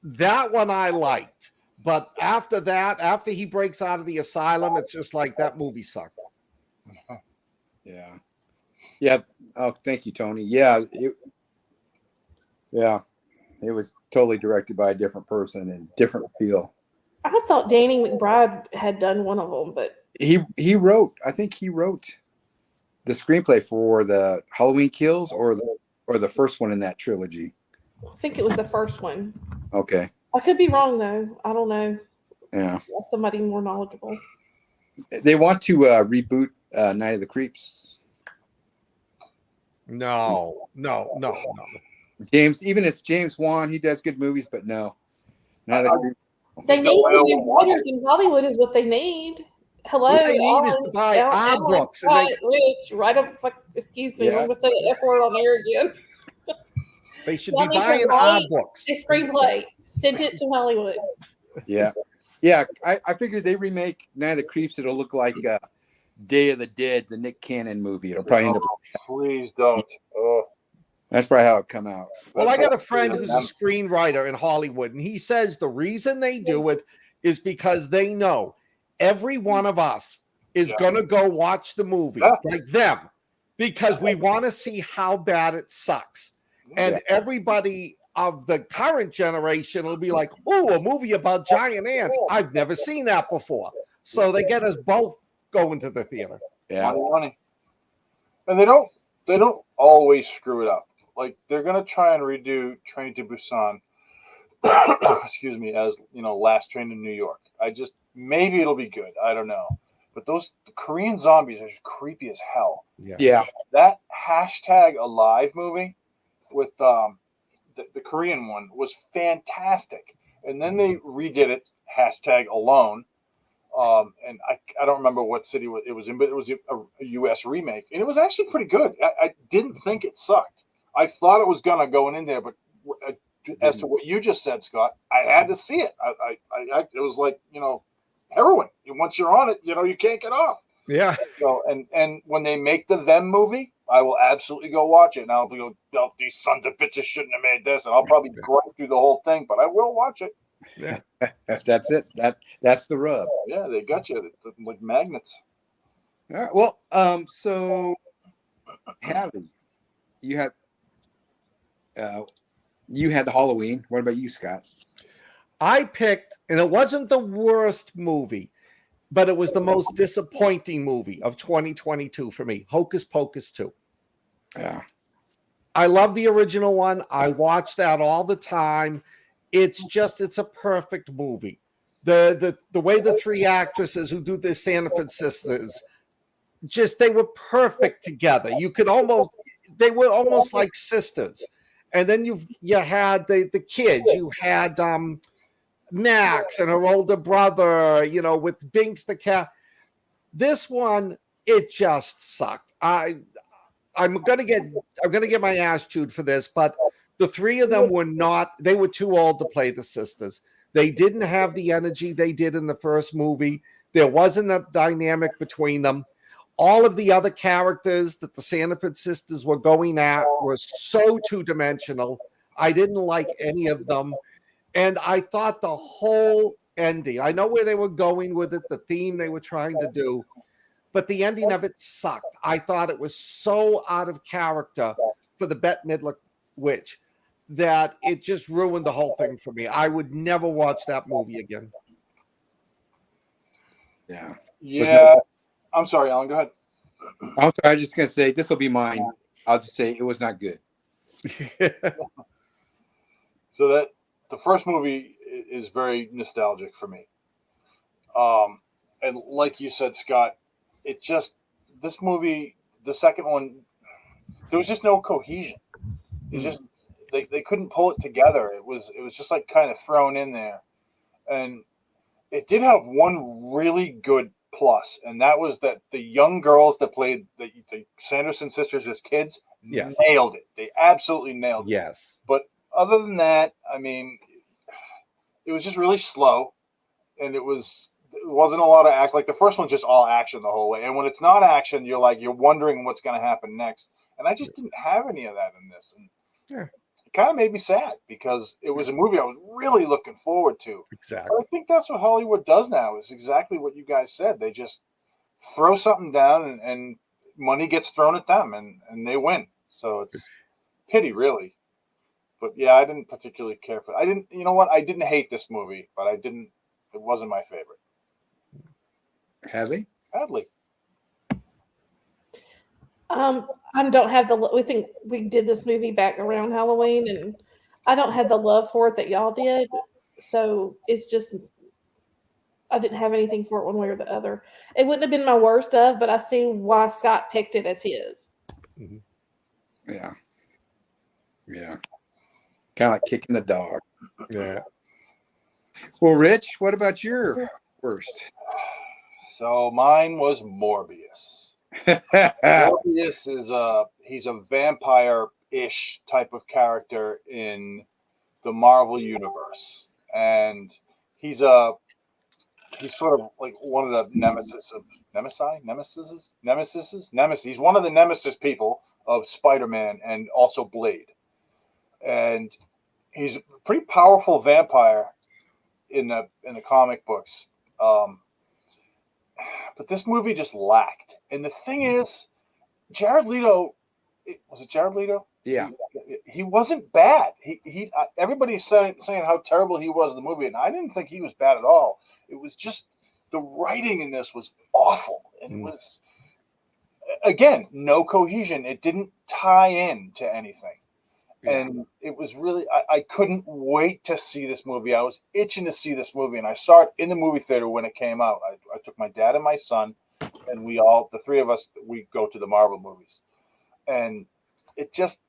That one I liked. But after that, after he breaks out of the asylum, it's just like that movie sucked. Yeah. Yeah. Oh, thank you, Tony. Yeah. Yeah. It was totally directed by a different person and different feel. I thought Danny McBride had done one of them, but He wrote. I think he wrote the screenplay for the Halloween Kills or the first one in that trilogy. I think it was the first one. Okay. I could be wrong though. I don't know. Yeah. That's somebody more knowledgeable. They want to reboot Night of the Creeps. No. James, even it's James Wan, he does good movies, but no. Night of the Creeps. They need some new writers in Hollywood is what they need. Hello, What they need is to buy our books and Scott, Rich, write up. Excuse me, Yeah. I'm going to say the F word on air again. They should Y'all be need to buying our write books. A screenplay. Send it to Hollywood. Yeah. Yeah. I figured they remake Night of the Creeps, it'll look like Day of the Dead, the Nick Cannon movie. It'll probably end up. Please don't. That's probably how it'll come out. Well, I got a friend who's a screenwriter in Hollywood, and he says the reason they do it is because they know every one of us is going to go watch the movie, like them, because we want to see how bad it sucks. And everybody of the current generation will be like, oh, a movie about giant ants. I've never seen that before. So they get us both going to the theater. Yeah. Money. And they don't always screw it up. Like they're gonna try and redo Train to Busan, excuse me, as Last Train to New York. Maybe it'll be good. I don't know. But those Korean zombies are just creepy as hell. Yeah. That #Alive movie with the Korean one was fantastic. And then they redid it #Alone. And I don't remember what city it was in, but it was a U.S. remake, and it was actually pretty good. I didn't think it sucked. I thought it was gonna go in there, but as to what you just said, Scott, I had to see it. It was like heroin. Once you're on it, you can't get off. Yeah. So and when they make the Them movie, I will absolutely go watch it. And I'll be oh, these sons of bitches shouldn't have made this, and I'll probably grind through the whole thing, but I will watch it. Yeah. That's it. That's the rub. Yeah, they got you like magnets. All right. Well, so Hallie, you had the Halloween. What about you, Scott? I picked, and it wasn't the worst movie, but it was the most disappointing movie of 2022 for me, Hocus Pocus 2. Yeah. I love the original one. I watch that all the time. It's a perfect movie. The way the three actresses who do the Sanford sisters, they were perfect together. They were almost like sisters. And then you had the kids. You had Max and her older brother, with Binks the cat. This one, it just sucked. I'm gonna get my ass chewed for this, but the three of them they were too old to play the sisters. They didn't have the energy they did in the first movie. There wasn't a dynamic between them. All of the other characters that the Sanford sisters were going at were so two-dimensional. I didn't like any of them. And I thought the whole ending, I know where they were going with it, the theme they were trying to do, but the ending of it sucked. I thought it was so out of character for the Bette Midler witch that it just ruined the whole thing for me. I would never watch that movie again. Yeah. Yeah. I'm sorry, Alan. Go ahead. I'm sorry. I was just gonna say this will be mine. I'll just say it was not good. So that the first movie is very nostalgic for me. And like you said, Scott, this movie, the second one, there was just no cohesion. It just they couldn't pull it together. It was just like kind of thrown in there, and it did have one really good plus, and that was that the young girls that played the Sanderson sisters as kids nailed it. They absolutely nailed it. Yes. But other than that, I mean, it was just really slow, and it wasn't a lot of act. Like the first one's just all action the whole way, and when it's not action, you're wondering what's going to happen next. And I just didn't have any of that in this, and it kind of made me sad because it was a movie I was really looking forward to. Exactly. But I think that's what Hollywood does now. Is exactly what you guys said. They just throw something down, and money gets thrown at them, and they win. So it's pity, really. But yeah, I didn't particularly care for it. I didn't. You know what? I didn't hate this movie, but I didn't. It wasn't my favorite. Heavy? Sadly. I don't have the. We think we did this movie back around Halloween, and I don't have the love for it that y'all did. So it's just I didn't have anything for it one way or the other. It wouldn't have been my worst of, but I see why Scott picked it as his. Yeah. Yeah. Kind of like kicking the dog. Yeah. Well, Rich, what about your worst? So mine was Morbius. Morbius is he's a vampire-ish type of character in the Marvel universe, and he's sort of like one of the nemesis. He's one of the nemesis people of Spider-Man and also Blade, and he's a pretty powerful vampire in the comic books. But this movie just lacked. And the thing is, Jared Leto, was it Jared Leto? Yeah. He wasn't bad. Everybody's saying how terrible he was in the movie, and I didn't think he was bad at all. It was just the writing in this was awful. And it was, again, no cohesion. It didn't tie in to anything. And it was really, I couldn't wait to see this movie. I was itching to see this movie, and I saw it in the movie theater when it came out. I took my dad and my son, and the three of us, we go to the Marvel movies. And it just,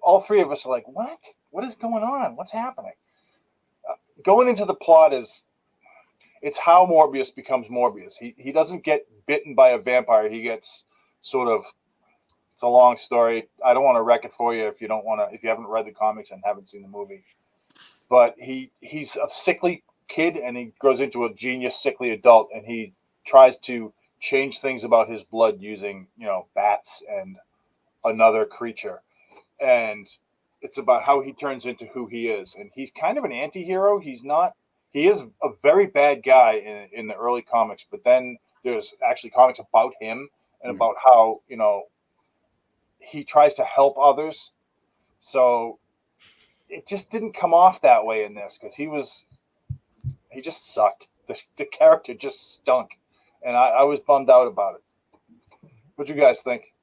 all three of us are like, what? What is going on? What's happening? Going into the plot it's how Morbius becomes Morbius. He doesn't get bitten by a vampire. He gets sort of, it's a long story. I don't want to wreck it for you if you haven't read the comics and haven't seen the movie. But he's a sickly kid, and he grows into a genius, sickly adult, and he tries to change things about his blood using, bats and another creature. And it's about how he turns into who he is. And he's kind of an anti-hero. He is a very bad guy in the early comics, but then there's actually comics about him and about how, he tries to help others. So it just didn't come off that way in this, because he just sucked. The character just stunk. And I was bummed out about it. What do you guys think?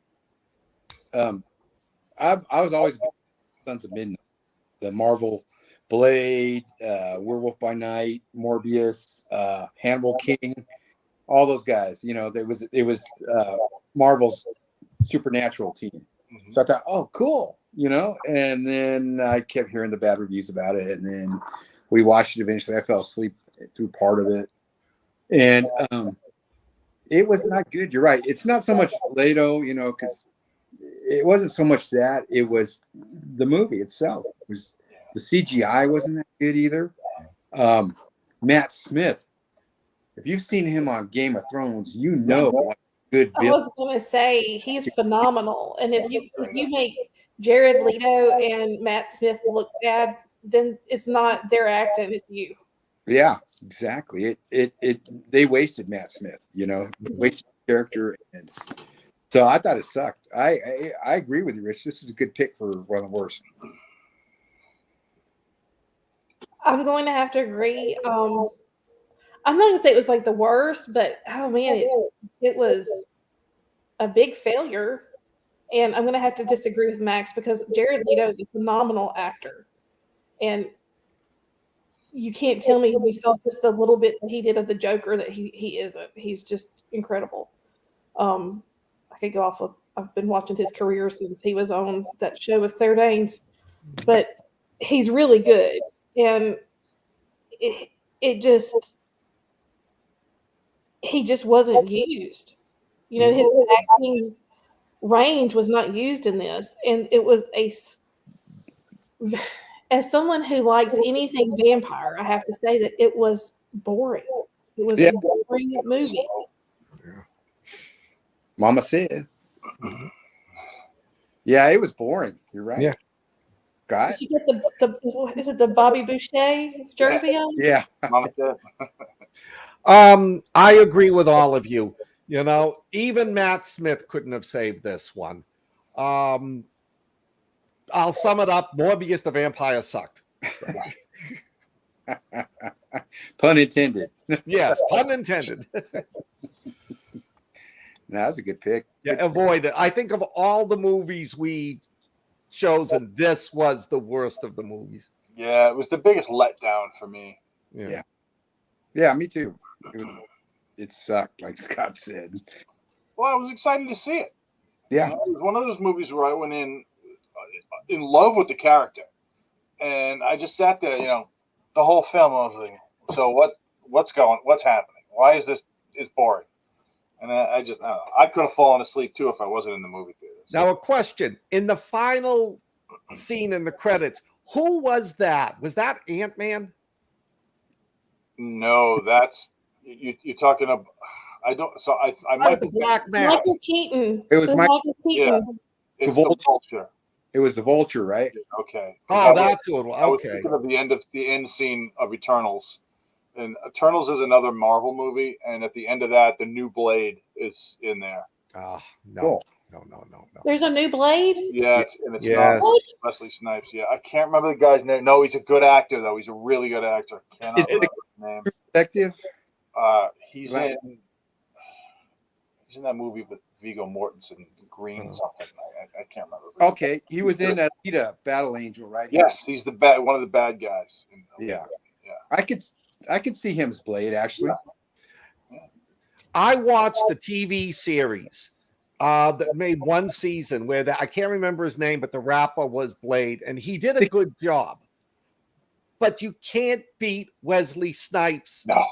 I was always Sons of Midnight, the Marvel Blade, Werewolf by Night, Morbius, Hannibal King, all those guys. It was Marvel's supernatural team. So I thought, oh, cool, and then I kept hearing the bad reviews about it, and then we watched it eventually. I fell asleep through part of it, and it was not good. You're right. It's not so much Leto, because it wasn't so much that. It was the movie itself. It was the CGI wasn't that good either. Matt Smith, if you've seen him on Game of Thrones, what good villain. I was going to say he's phenomenal, and if you make Jared Leto and Matt Smith look bad, then it's not their acting, it's you. Yeah, exactly. They wasted Matt Smith, wasted the character, and so I thought it sucked. I agree with you, Rich. This is a good pick for one of the worst. I'm going to have to agree. I'm not going to say it was like the worst, but oh man, it was a big failure. And I'm going to have to disagree with Max, because Jared Leto is a phenomenal actor. And you can't tell me we saw just the little bit that he did of the Joker that he isn't. He's just incredible. I could go off with, I've been watching his career since he was on that show with Claire Danes, but he's really good. And he just wasn't used. His acting range was not used in this. And it was as someone who likes anything vampire, I have to say that it was boring. It was a boring movie. Mama said. Yeah, it was boring. You're right. Yeah. Scott? Did you get is it the Bobby Boucher jersey on? Yeah. Mama said. I agree with all of you. Even Matt Smith couldn't have saved this one. I'll sum it up. Morbius the vampire sucked. Pun intended. Yes, pun intended. No, that's a good pick. Yeah, avoid it. I think of all the movies we've chosen, this was the worst of the movies. Yeah, it was the biggest letdown for me. Yeah. Yeah, me too. It sucked, like Scott said. Well, I was excited to see it. Yeah. You know, it was one of those movies where I went in love with the character, and I just sat there, you know, the whole film. I was like, so what's happening? Why is this? It's boring. And I don't know. I could have fallen asleep too if I wasn't in the movie theater. Now, a question. In the final scene in the credits, who was that? Was that Ant-Man? No, that's you're talking about. I don't. So I might. The Black Mask. Michael Keaton. It was Michael Yeah, Keaton. it's The the Vulture. It was the Vulture, right? Okay. Oh, that's good. I was Okay. thinking of the end scene of Eternals, and Eternals is another Marvel movie, and at the end of that, the new Blade is in there. Oh, no. Cool. No. There's a new Blade. Yeah, it's Yes. not Wesley Snipes. Yeah, I can't remember the guy's name. No, he's a good actor though. He's a really good actor. Cannot Is it remember his name. Detective. He's Black- in that movie with Viggo Mortensen, Green something. I can't remember. Okay, he was in Alita, Battle Angel, right? Yes, he's one of the bad guys. Yeah. Yeah. I could see him as Blade, actually. I watched the TV series that made one season where I can't remember his name, but the rapper was Blade, and he did a good job. But you can't beat Wesley Snipes. No.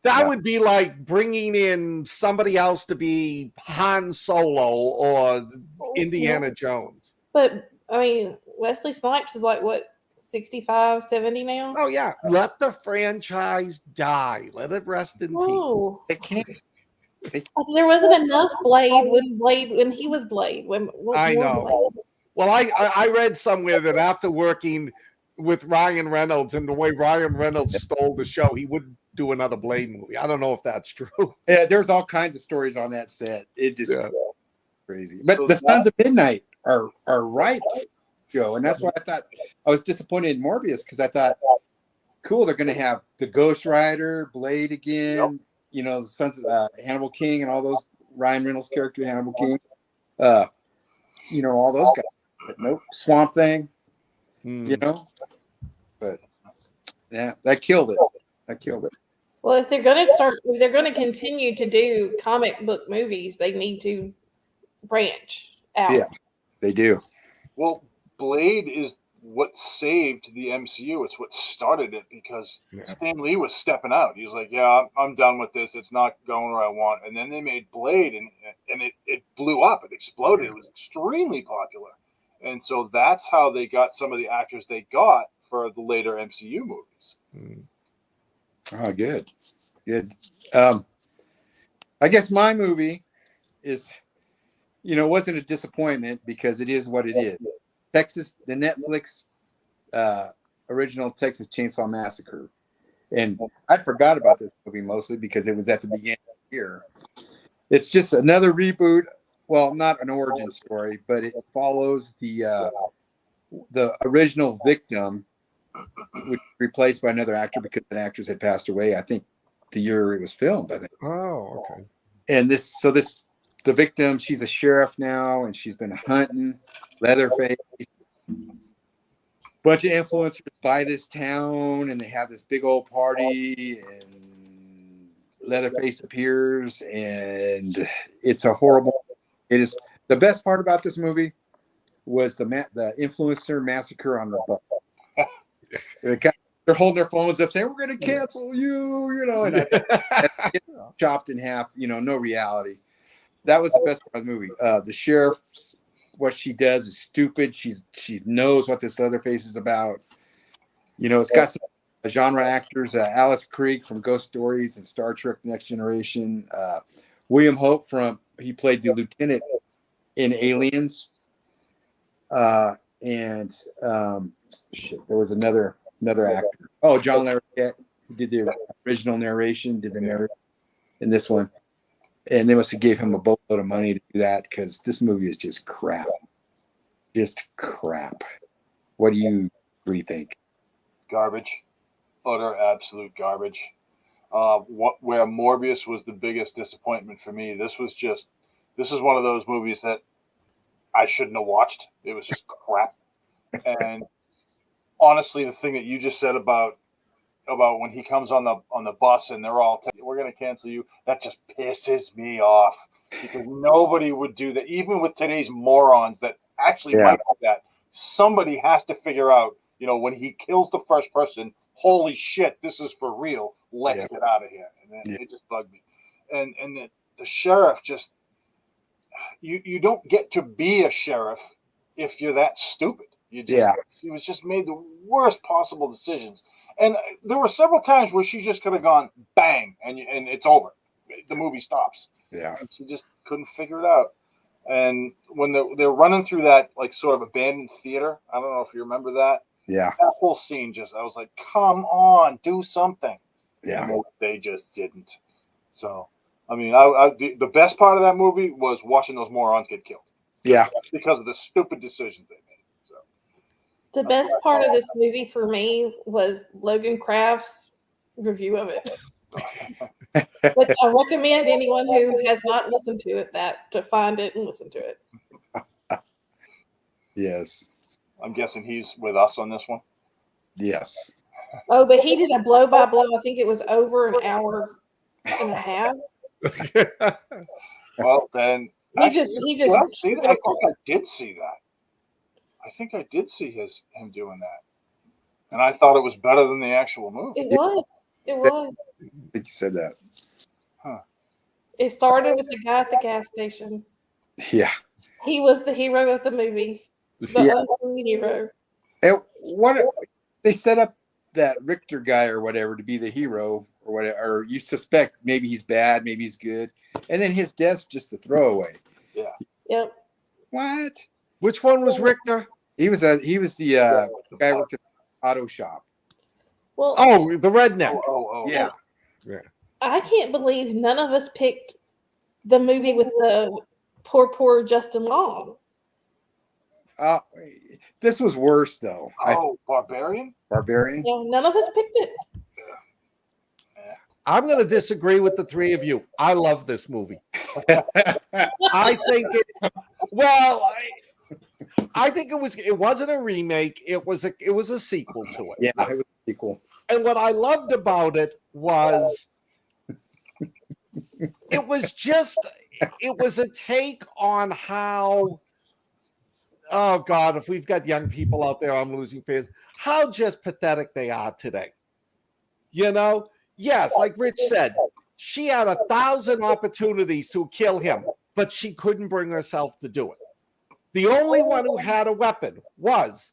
That would be like bringing in somebody else to be Han Solo or Indiana Jones. But I mean, Wesley Snipes is like what, 65, 70 now? Oh, yeah. Let the franchise die. Let it rest in peace. Oh, They can't. there wasn't enough Blade when he was Blade. I know. Well, I read somewhere that after working with Ryan Reynolds and the way Ryan Reynolds stole the show, he wouldn't do another Blade movie. I don't know if that's true. Yeah, there's all kinds of stories on that set. It just crazy. But So the Sons of Midnight are right, Joe, and that's why I thought I was disappointed in Morbius because I thought, cool, they're going to have the Ghost Rider, Blade again. Yep. You know, the Sons of Hannibal King and all those Ryan Reynolds character, Hannibal King. You know, all those guys. But nope, Swamp Thing. You know, but yeah, that killed it. Well, if they're going to continue to do comic book movies, they need to branch out. Yeah. They do. Well, Blade is what saved the MCU. It's what started it because Stan Lee was stepping out. He was like, "Yeah, I'm done with this. It's not going where I want." And then they made Blade, and it blew up. It exploded. It was extremely popular. And so that's how they got some of the actors they got for the later MCU movies. Oh, good. I guess my movie is, wasn't a disappointment because it is what it is. The Netflix original Texas Chainsaw Massacre. And I forgot about this movie mostly because it was at the beginning of the year. It's just another reboot. Well, not an origin story, but it follows the original victim, which was replaced by another actor because an actress had passed away. I think the year it was filmed. I think. Oh, okay. And the victim, she's a sheriff now, and she's been hunting Leatherface. Bunch of influencers buy this town, and they have this big old party, and Leatherface appears, and it's a horrible. It is the best part about this movie was the influencer massacre on the bus. They're holding their phones up saying, "We're going to cancel you," and I chopped in half. No reality. That was the best part of the movie. The sheriff, what she does is stupid. She knows what this Leatherface is about. It's got some genre actors. Alice Krige from Ghost Stories and Star Trek: The Next Generation. William Hope he played the lieutenant in Aliens. There was another actor. Oh, John Larroquette, who did the original narration, did the narration in this one. And they must have gave him a boatload of money to do that because this movie is just crap. Just crap. What do you think? Garbage, utter absolute garbage. Where Morbius was the biggest disappointment for me. This is one of those movies that I shouldn't have watched. It was just crap. And honestly, the thing that you just said about when he comes on the bus and they're all we're going to cancel you, that just pisses me off, because nobody would do that, even with today's morons that actually might do that. Somebody has to figure out, when he kills the first person, holy shit, this is for real. Let's get out of here. And then it just bugged me. And the sheriff just, you don't get to be a sheriff if you're that stupid. He was just made the worst possible decisions. And there were several times where she just could have gone bang and it's over. The movie stops. Yeah. And she just couldn't figure it out. And when they're running through that like sort of abandoned theater, I don't know if you remember that. Yeah. That whole scene I was like, come on, do something. Yeah. And they just didn't. So, I mean, the best part of that movie was watching those morons get killed. Yeah. Because of the stupid decisions they made. So, The best part of this movie for me was Logan Kraft's review of it. Which I recommend anyone who has not listened to it to find it and listen to it. Yes. I'm guessing he's with us on this one. Yes. Oh, but he did a blow by blow. I think it was over an hour and a half. Well, then He just. I think I did see that. I think I did see him doing that, and I thought it was better than the actual movie. It was. It was. I think you said that. Huh. It started with the guy at the gas station. Yeah. He was the hero of the movie. The unsung hero. And they set up that Richter guy or whatever to be the hero or whatever, or you suspect maybe he's bad, maybe he's good, and then his death's just a throwaway. Yeah. Yep. What? Which one was Richter? He was the guy who worked at the auto shop. Well, Oh, the redneck. Oh. Yeah. I can't believe none of us picked the movie with the poor Justin Long. This was worse though. Barbarian? Barbarian? Yeah, none of us picked it. I'm going to disagree with the three of you. I love this movie. I think I think it wasn't a remake. It was a sequel to it. Yeah, it was a sequel. And what I loved about it was it was a take on how, oh God, if we've got young people out there, I'm losing fans, how just pathetic they are today. Yes, like Rich said, she had 1,000 opportunities to kill him, but she couldn't bring herself to do it. The only one who had a weapon was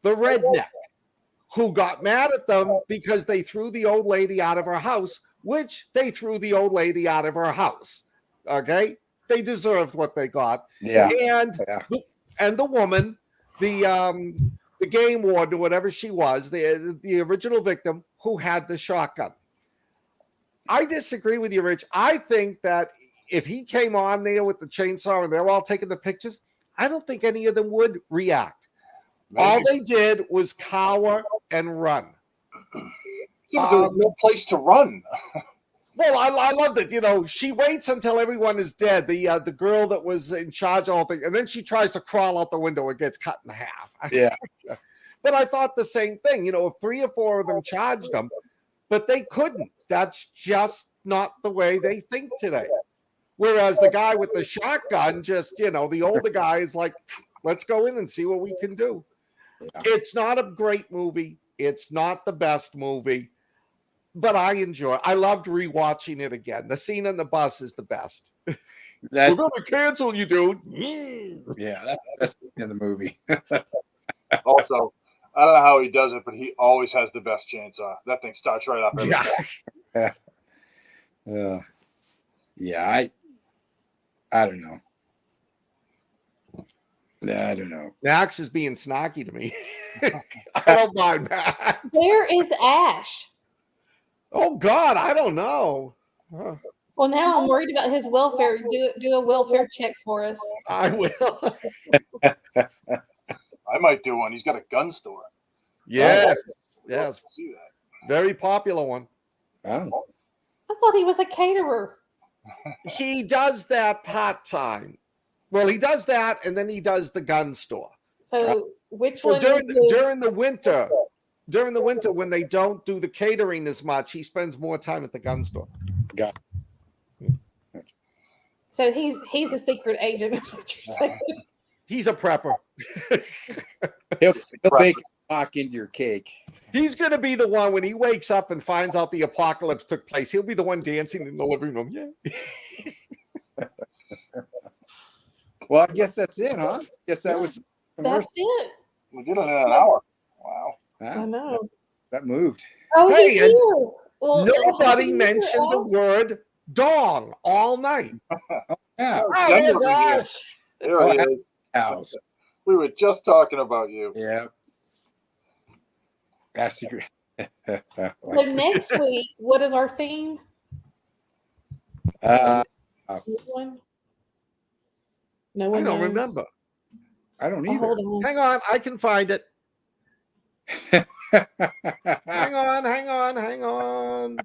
the redneck, who got mad at them because they threw the old lady out of her house, which they threw the old lady out of her house. Okay? They deserved what they got. Yeah. And the woman, the game warden or whatever she was, the original victim who had the shotgun. I disagree with you, Rich. I think that if he came on there with the chainsaw and they're all taking the pictures, I don't think any of them would react. Maybe. All they did was cower and run. Yeah, there was no place to run. Well, I loved it. She waits until everyone is dead. The girl that was in charge of all things, and then she tries to crawl out the window and gets cut in half. Yeah. But I thought the same thing. If 3 or 4 of them charged them, but they couldn't. That's just not the way they think today. Whereas the guy with the shotgun, just, the older guy is like, let's go in and see what we can do. Yeah. It's not a great movie. It's not the best movie, but I loved rewatching it again. The scene on the bus is the best. We're going to cancel you, dude. Yeah, that's the best in the movie. Also, I don't know how he does it, but he always has the best chainsaw. That thing starts right up. I don't know. I don't know. Max is being snarky to me. I don't mind Max. Where is Ash? Oh God, I don't know. Huh. Well, now I'm worried about his welfare. Do a welfare check for us. I will. I might do one. He's got a gun store. Yes, I'd yes, love to see that. very popular one. Oh. I thought he was a caterer. He does that part-time. Well, he does that, and then he does the gun store. So which So one during is his? during the winter when they don't do the catering as much, he spends more time at the gun store. Got So he's a secret agent, is what you're saying. He's a prepper. He'll bake a mock into your cake. He's going to be the one when he wakes up and finds out the apocalypse took place. He'll be the one dancing in the living room. Yeah. Well, I guess that's it, huh? Guess that was. That's it. We did it in an hour. Wow. I know. That moved. Oh, Hey, he's and here. Well, Nobody happy New Year, mentioned the Ash. word dong all night. Yeah. Oh, there's Ash. There he is. House. We were just talking about you. Yeah. That's secret. So next week, what is our theme? Uh, No one. No I one don't knows. remember. I don't Oh, either. hold on. Hang on, I can find it. Hang on.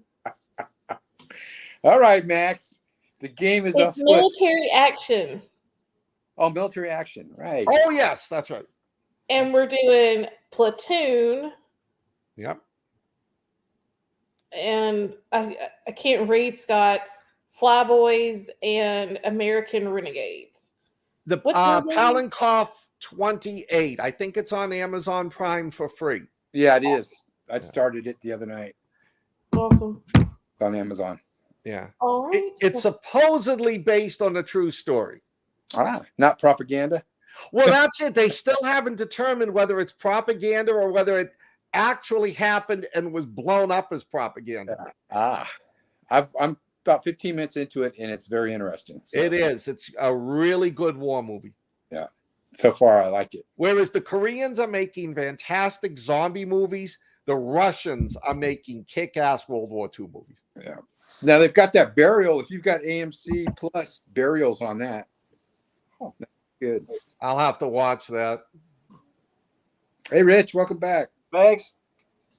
All right, Max. The game is It's afoot. military action, Oh, military action. Right. Oh, yes, that's right. and we're doing Platoon, Yep. and I can't read Scott's Flyboys and American Renegades. The What's your name? Palenkoff 28. I think it's on Amazon Prime for free. Yeah, it is. I started it the other night. Awesome. It's on Amazon. Yeah. All right. It's supposedly based on a true story. Not propaganda. Well, that's it. They still haven't determined whether it's propaganda or whether it actually happened and was blown up as propaganda. I'm about 15 minutes into it, and it's very interesting. So, It is. It's a really good war movie. yeah. So far, I like it. Whereas the Koreans are making fantastic zombie movies, the Russians are making kick-ass World War II movies. Yeah. Now they've got that burial. If you've got AMC Plus burials on that, that's good. I'll have to watch that. Hey, Rich, welcome back. Thanks.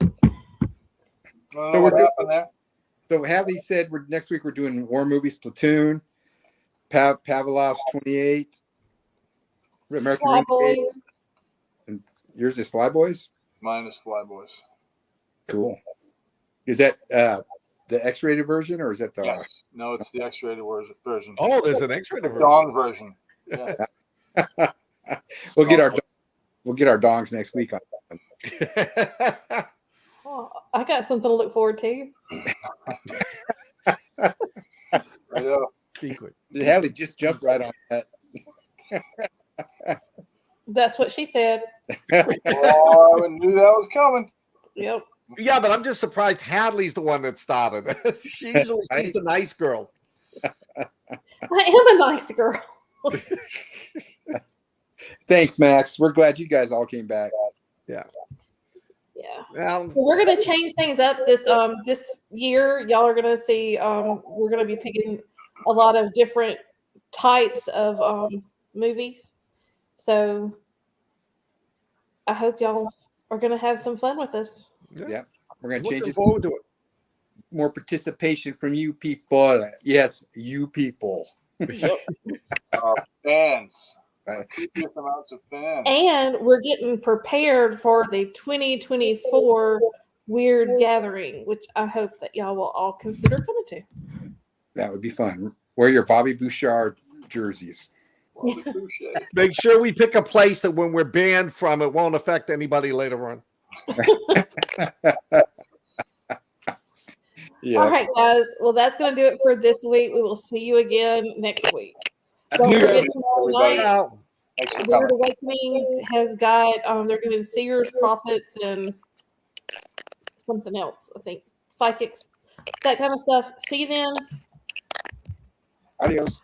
So So we're what happened there? So Hadley said next week we're doing war movies, Platoon, Pavlov's 28, American Flyboys. Renegades, and yours is Flyboys. Mine is Flyboys. Cool. Is that the X-rated version, or is that the? Yes. No, it's the X-rated version. Oh, there's an X-rated version. Dong version. Yeah. We'll get our dongs next week on that one. Oh, I got something to look forward to. I know. Secret. Hadley just jumped right on that. That's what she said. Oh, I knew that was coming. Yep. Yeah, but I'm just surprised Hadley's the one that started. She's the nice girl. I am a nice girl. Thanks, Max. We're glad you guys all came back. Yeah. Well, Well, we're gonna change things up this year. Y'all are gonna see. We're gonna be picking a lot of different types of movies. So I hope y'all are gonna have some fun with us. Yeah, we're gonna looking change it. forward to it. More participation from you people. Yes, you people. Fans. Copious amounts of fans. And we're getting prepared for the 2024 Weird Gathering, which I hope that y'all will all consider coming to. That would be fun. Wear your Bobby Bouchard jerseys. Make sure we pick a place that when we're banned from, it won't affect anybody later on. Yeah. All right, guys. Well, that's going to do it for this week. We will see you again next week. Don't forget tomorrow night. Ciao. Thanks for Weird coming. Awakenings has got, they're doing seers, prophets, and something else, I think. Psychics, that kind of stuff. See you then. Adios.